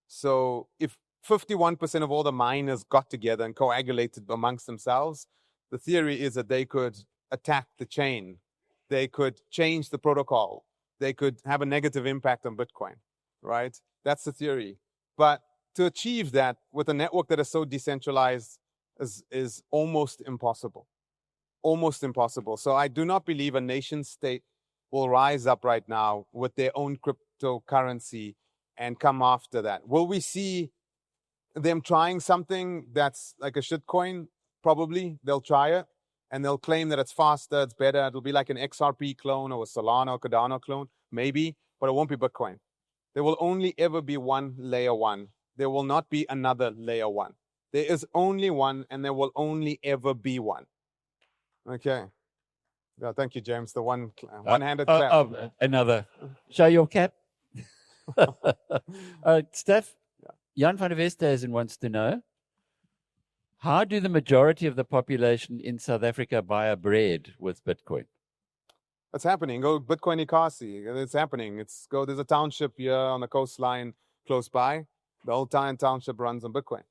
So if 51% of all the miners got together and coagulated amongst themselves, the theory is that they could attack the chain. They could change the protocol. They could have a negative impact on Bitcoin, right? That's the theory. But to achieve that with a network that is so decentralized is almost impossible. Almost impossible. So I do not believe a nation state will rise up right now with their own cryptocurrency and come after that. Will we see them trying something that's like a shitcoin? Probably. They'll try it and they'll claim that it's faster, it's better. It'll be like an XRP clone or a Solana or Cardano clone, maybe, but it won't be Bitcoin. There will only ever be one layer one. There will not be another layer one. There is only one, and there will only ever be one. Okay. Yeah, thank you, James. The one-handed clap. Another. Show your cap. Steph, Jan van der Westhuizen wants to know, how do the majority of the population in South Africa buy bread with Bitcoin? It's happening. Go Bitcoin Ikasi. It's happening. There's a township here on the coastline close by. The whole township runs on Bitcoin.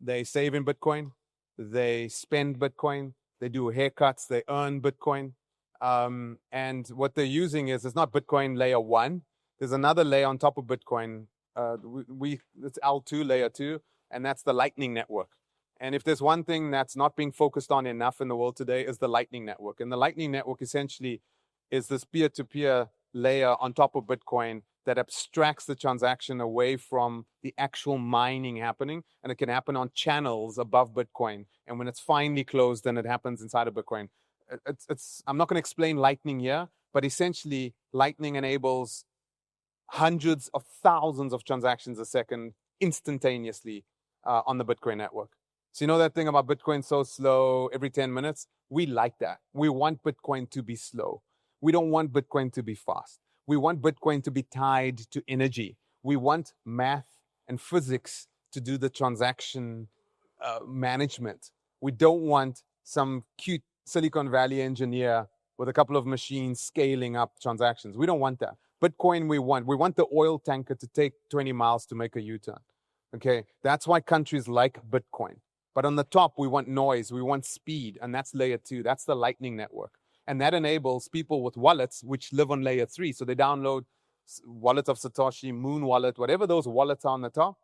They save in Bitcoin. They spend Bitcoin. They do haircuts. They earn Bitcoin. And what they're using it's not Bitcoin layer one. There's another layer on top of Bitcoin. It's L2, layer 2, and that's the Lightning Network. And if there's one thing that's not being focused on enough in the world today is the Lightning Network. And the Lightning Network essentially is this peer-to-peer layer on top of Bitcoin that abstracts the transaction away from the actual mining happening. And it can happen on channels above Bitcoin. And when it's finally closed, then it happens inside of Bitcoin. I'm not going to explain Lightning here, but essentially Lightning enables hundreds of thousands of transactions a second instantaneously on the Bitcoin network. So you know that thing about Bitcoin so slow every 10 minutes? We like that. We want Bitcoin to be slow. We don't want Bitcoin to be fast. We want Bitcoin to be tied to energy. We want math and physics to do the transaction management. We don't want some cute Silicon Valley engineer with a couple of machines scaling up transactions. We don't want that. Bitcoin we want the oil tanker to take 20 miles to make a U-turn. Okay, that's why countries like Bitcoin. But on the top, we want noise, we want speed, and that's layer 2. That's the Lightning Network. And that enables people with wallets which live on layer 3. So they download Wallet of Satoshi, Moon Wallet, whatever those wallets are on the top.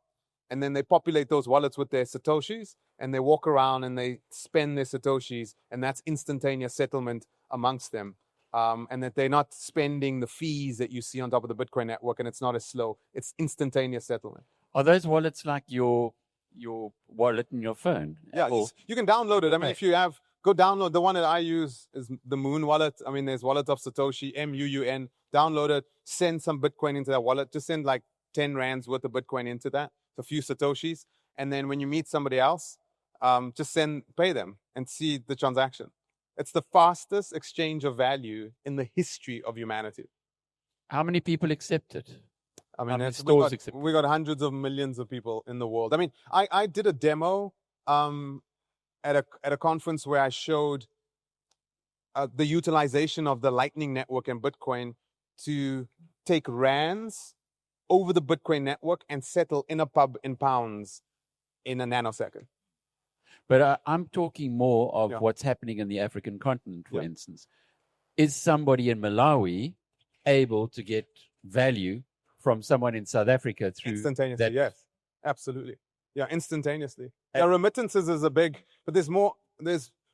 And then they populate those wallets with their Satoshis, and they walk around and they spend their Satoshis, and that's instantaneous settlement amongst them. And that they're not spending the fees that you see on top of the Bitcoin network, and it's not as slow. It's instantaneous settlement. Are those wallets like your wallet in your phone? Yeah, you can download it. I mean, if you have, go download. The one that I use is the Moon Wallet. I mean, there's Wallet of Satoshi, MUUN. Download it, send some Bitcoin into that wallet. Just send like 10 rands worth of Bitcoin into that, a few Satoshis. And then when you meet somebody else, just pay them and see the transaction. It's the fastest exchange of value in the history of humanity. How many people accept it? I mean, we got hundreds of millions of people in the world. I mean, I did a demo at a conference where I showed the utilization of the Lightning Network and Bitcoin to take rands over the Bitcoin network and settle in a pub in pounds in a nanosecond. But I'm talking more of what's happening in the African continent, for instance. Is somebody in Malawi able to get value from someone in South Africa through instantaneously? Yes, absolutely. Yeah, instantaneously. Yeah, remittances is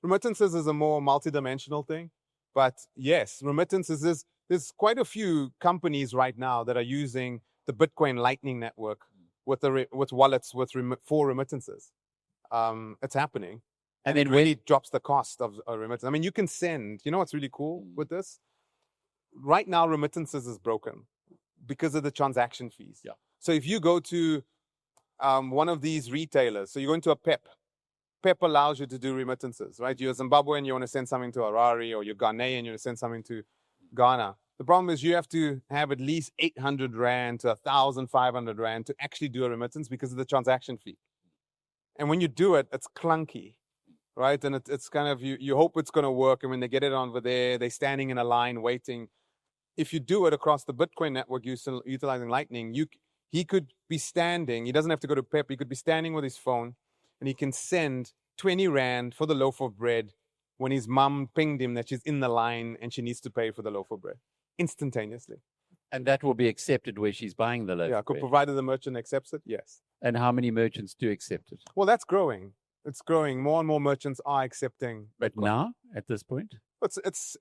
remittances is a more multidimensional thing. But yes, remittances there's quite a few companies right now that are using the Bitcoin Lightning Network with wallets for remittances. It's happening. And then it really drops the cost of a remittance. I mean, you can send, you know what's really cool with this? Right now, remittances is broken because of the transaction fees. Yeah. So if you go to one of these retailers, so you go into a PEP allows you to do remittances, right? You're Zimbabwean, you want to send something to Harare, or you're Ghanaian, you want to send something to Ghana. The problem is you have to have at least 800 Rand to 1,500 Rand to actually do a remittance because of the transaction fee. And when you do it, it's clunky, right? And it's kind of, you hope it's going to work. And when they get it over there, they're standing in a line waiting. If you do it across the Bitcoin network utilizing Lightning, he could be standing. He doesn't have to go to PEP. He could be standing with his phone, and he can send 20 Rand for the loaf of bread when his mom pinged him that she's in the line and she needs to pay for the loaf of bread instantaneously. And that will be accepted where she's buying the loaf. Yeah, provided the merchant accepts it, yes. And how many merchants do accept it? Well, that's growing. It's growing. More and more merchants are accepting. But now, at this point? It's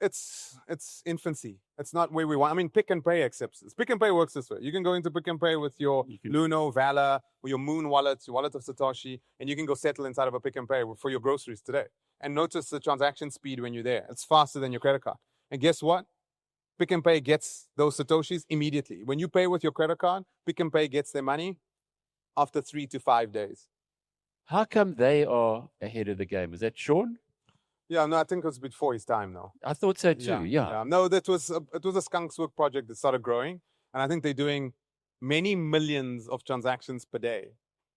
infancy. It's not where we want. I mean, Pick and Pay accepts this. Pick and Pay works this way. You can go into Pick and Pay with your Luno, Vala, or your Moon wallet, your wallet of Satoshi, and you can go settle inside of a Pick and Pay for your groceries today. And notice the transaction speed when you're there. It's faster than your credit card. And guess what? Pick and Pay gets those Satoshis immediately. When you pay with your credit card, Pick and Pay gets their money after 3 to 5 days. How come they are ahead of the game? Is that Sean? Yeah, no, I think it was before his time now. I thought so too, yeah. No, it was a Skunk's Work project that started growing. And I think they're doing many millions of transactions per day.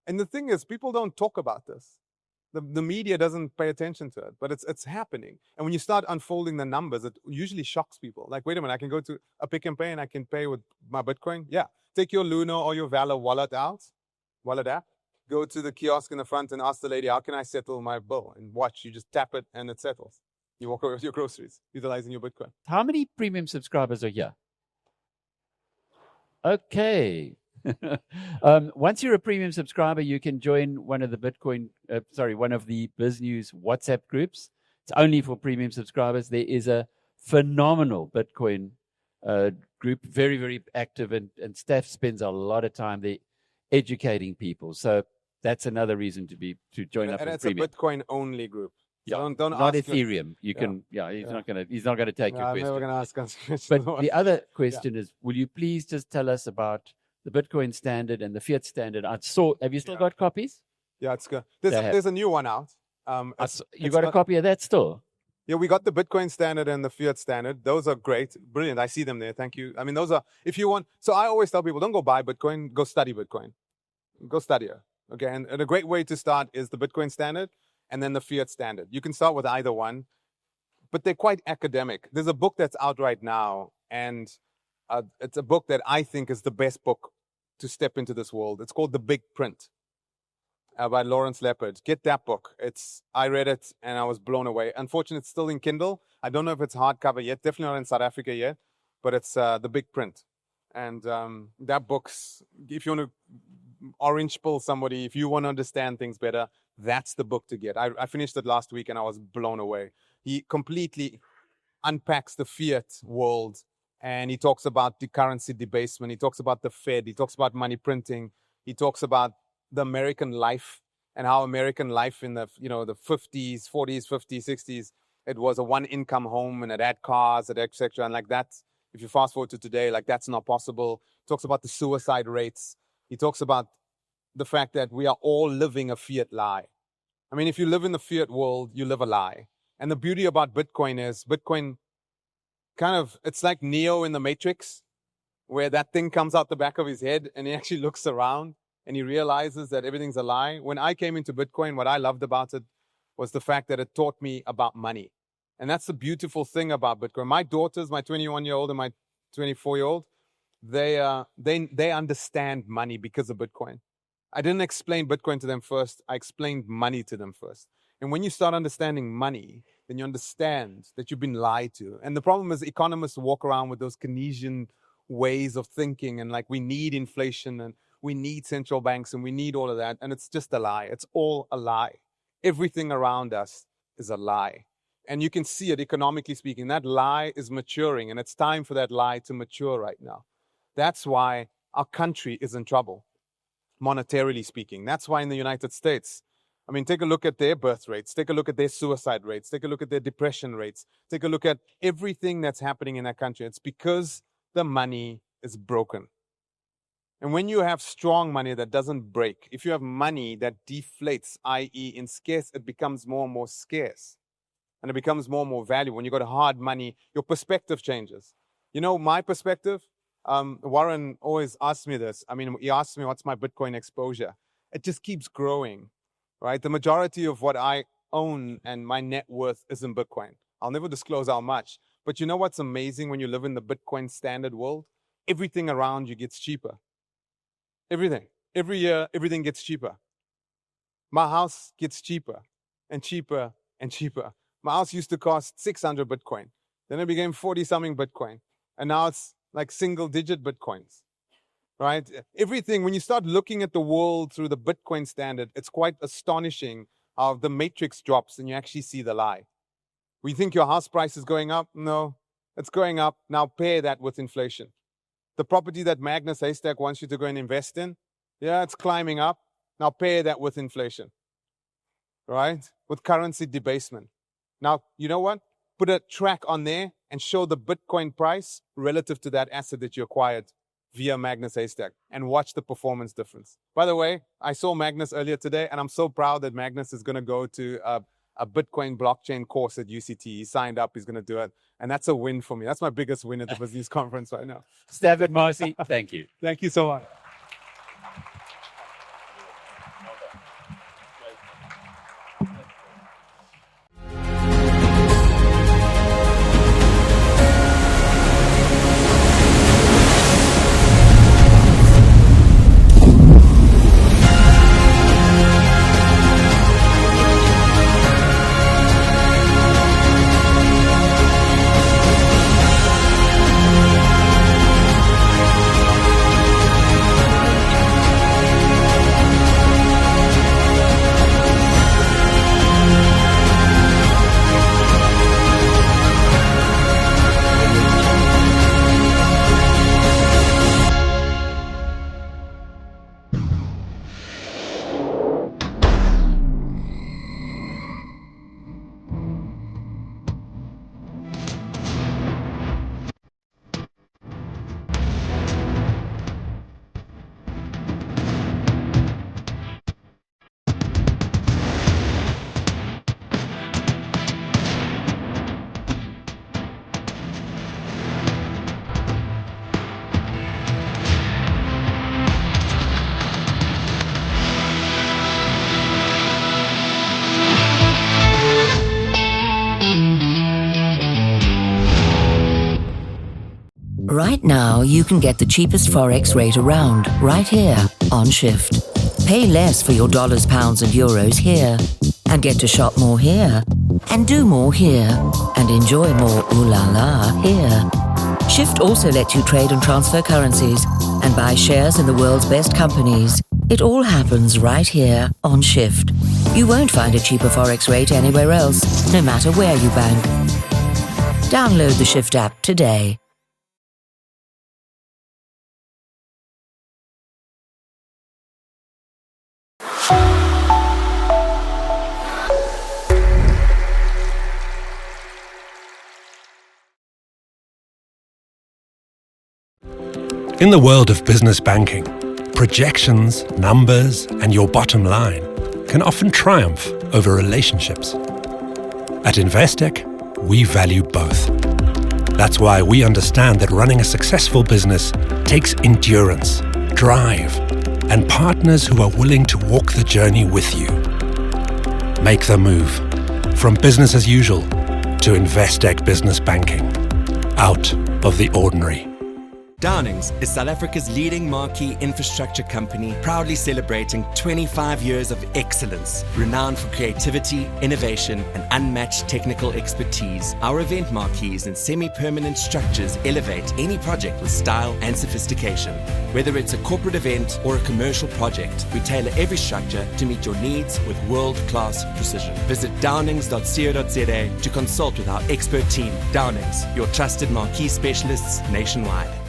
And the thing is, people don't talk about this. The media doesn't pay attention to it, but it's happening. And when you start unfolding the numbers, it usually shocks people. Like, wait a minute, I can go to a Pick and Pay and I can pay with my Bitcoin? Yeah. Take your Luno or your Vala wallet app, go to the kiosk in the front and ask the lady, how can I settle my bill? And watch, you just tap it and it settles. You walk away with your groceries, utilizing your Bitcoin. How many premium subscribers are here? Okay. Once you're a premium subscriber, you can join one of the BizNews WhatsApp groups. It's only for premium subscribers. There is a phenomenal Bitcoin group, very, very active, and Steph spends a lot of time there educating people. So that's another reason to join up. And it's premium. A Bitcoin only group. So yeah, don't not ask Ethereum. He's not gonna take your question. I'm never gonna ask us questions. But the other question is, will you please just tell us about the Bitcoin standard and the fiat standard? Have you still got copies? Yeah, it's good. There's a new one out. You got a copy of that still? Yeah, we got the Bitcoin standard and the fiat standard. Those are great. Brilliant. I see them there. Thank you. I mean, those are, if you want, so I always tell people, don't go buy Bitcoin, go study Bitcoin. Go study it. Okay. And a great way to start is the Bitcoin standard and then the fiat standard. You can start with either one, but they're quite academic. There's a book that's out right now, and it's a book that I think is the best book to step into this world. It's called The Big Print by Lawrence Leopard. Get that book. I read it and I was blown away. Unfortunately, it's still in Kindle. I don't know if it's hardcover yet. Definitely not in South Africa yet, but it's The Big Print. And that book's, if you want to orange pill somebody, if you want to understand things better, that's the book to get. I finished it last week and I was blown away. He completely unpacks the fiat world, and he talks about the currency debasement. He talks about the Fed. He talks about money printing. He talks about the American life and how American life in the 50s, 40s, 50s, 60s, it was a one income home and it had cars, etc. And like that, if you fast forward to today, like that's not possible. He talks about the suicide rates. He talks about the fact that we are all living a fiat lie. I mean, if you live in the fiat world, you live a lie. And the beauty about Bitcoin is Bitcoin it's like Neo in the Matrix, where that thing comes out the back of his head and he actually looks around and he realizes that everything's a lie. When I came into Bitcoin, what I loved about it was the fact that it taught me about money. And that's the beautiful thing about Bitcoin. My daughters, my 21-year-old and my 24-year-old, they understand money because of Bitcoin. I didn't explain Bitcoin to them first. I explained money to them first. And when you start understanding money, then you understand that you've been lied to. And the problem is economists walk around with those Keynesian ways of thinking and like we need inflation and we need central banks and we need all of that. And it's just a lie. It's all a lie. Everything around us is a lie. And you can see it economically speaking. That lie is maturing, and it's time for that lie to mature right now. That's why our country is in trouble, monetarily speaking. That's why in the United States, I mean, take a look at their birth rates. Take a look at their suicide rates. Take a look at their depression rates. Take a look at everything that's happening in that country. It's because the money is broken. And when you have strong money that doesn't break, if you have money that deflates, i.e. in scarce, it becomes more and more scarce. And it becomes more and more valuable. When you got hard money, your perspective changes. You know, my perspective, Warren always asks me this. I mean, he asks me, what's my Bitcoin exposure? It just keeps growing, right? The majority of what I own and my net worth is in Bitcoin. I'll never disclose how much. But you know what's amazing when you live in the Bitcoin standard world? Everything around you gets cheaper. Everything. Every year, everything gets cheaper. My house gets cheaper and cheaper and cheaper. My house used to cost 600 Bitcoin. Then it became 40-something Bitcoin. And now it's like single-digit Bitcoins, right? Everything, when you start looking at the world through the Bitcoin standard, it's quite astonishing how the matrix drops and you actually see the lie. We think your house price is going up? No, it's going up. Now pair that with inflation. The property that Magnus Haystack wants you to go and invest in, yeah, it's climbing up. Now pair that with inflation, right? With currency debasement. Now, you know what? Put a track on there and show the Bitcoin price relative to that asset that you acquired via Magnus Haystack and watch the performance difference. By the way, I saw Magnus earlier today and I'm so proud that Magnus is going to go to a Bitcoin blockchain course at UCT. He signed up, he's going to do it. And that's a win for me. That's my biggest win at the BizNews conference right now. Stafford Masie, thank you. Thank you so much. Right now, you can get the cheapest Forex rate around, right here, on Shift. Pay less for your dollars, pounds and euros here, and get to shop more here, and do more here, and enjoy more ooh la la here. Shift also lets you trade and transfer currencies, and buy shares in the world's best companies. It all happens right here on Shift. You won't find a cheaper Forex rate anywhere else, no matter where you bank. Download the Shift app today. In the world of business banking, projections, numbers, and your bottom line can often triumph over relationships. At Investec, we value both. That's why we understand that running a successful business takes endurance, drive, and partners who are willing to walk the journey with you. Make the move from business as usual to Investec Business Banking. Out of the ordinary. Downings is South Africa's leading marquee infrastructure company, proudly celebrating 25 years of excellence, renowned for creativity, innovation, and unmatched technical expertise. Our event marquees and semi-permanent structures elevate any project with style and sophistication. Whether it's a corporate event or a commercial project, we tailor every structure to meet your needs with world-class precision. Visit downings.co.za to consult with our expert team. Downings, your trusted marquee specialists nationwide.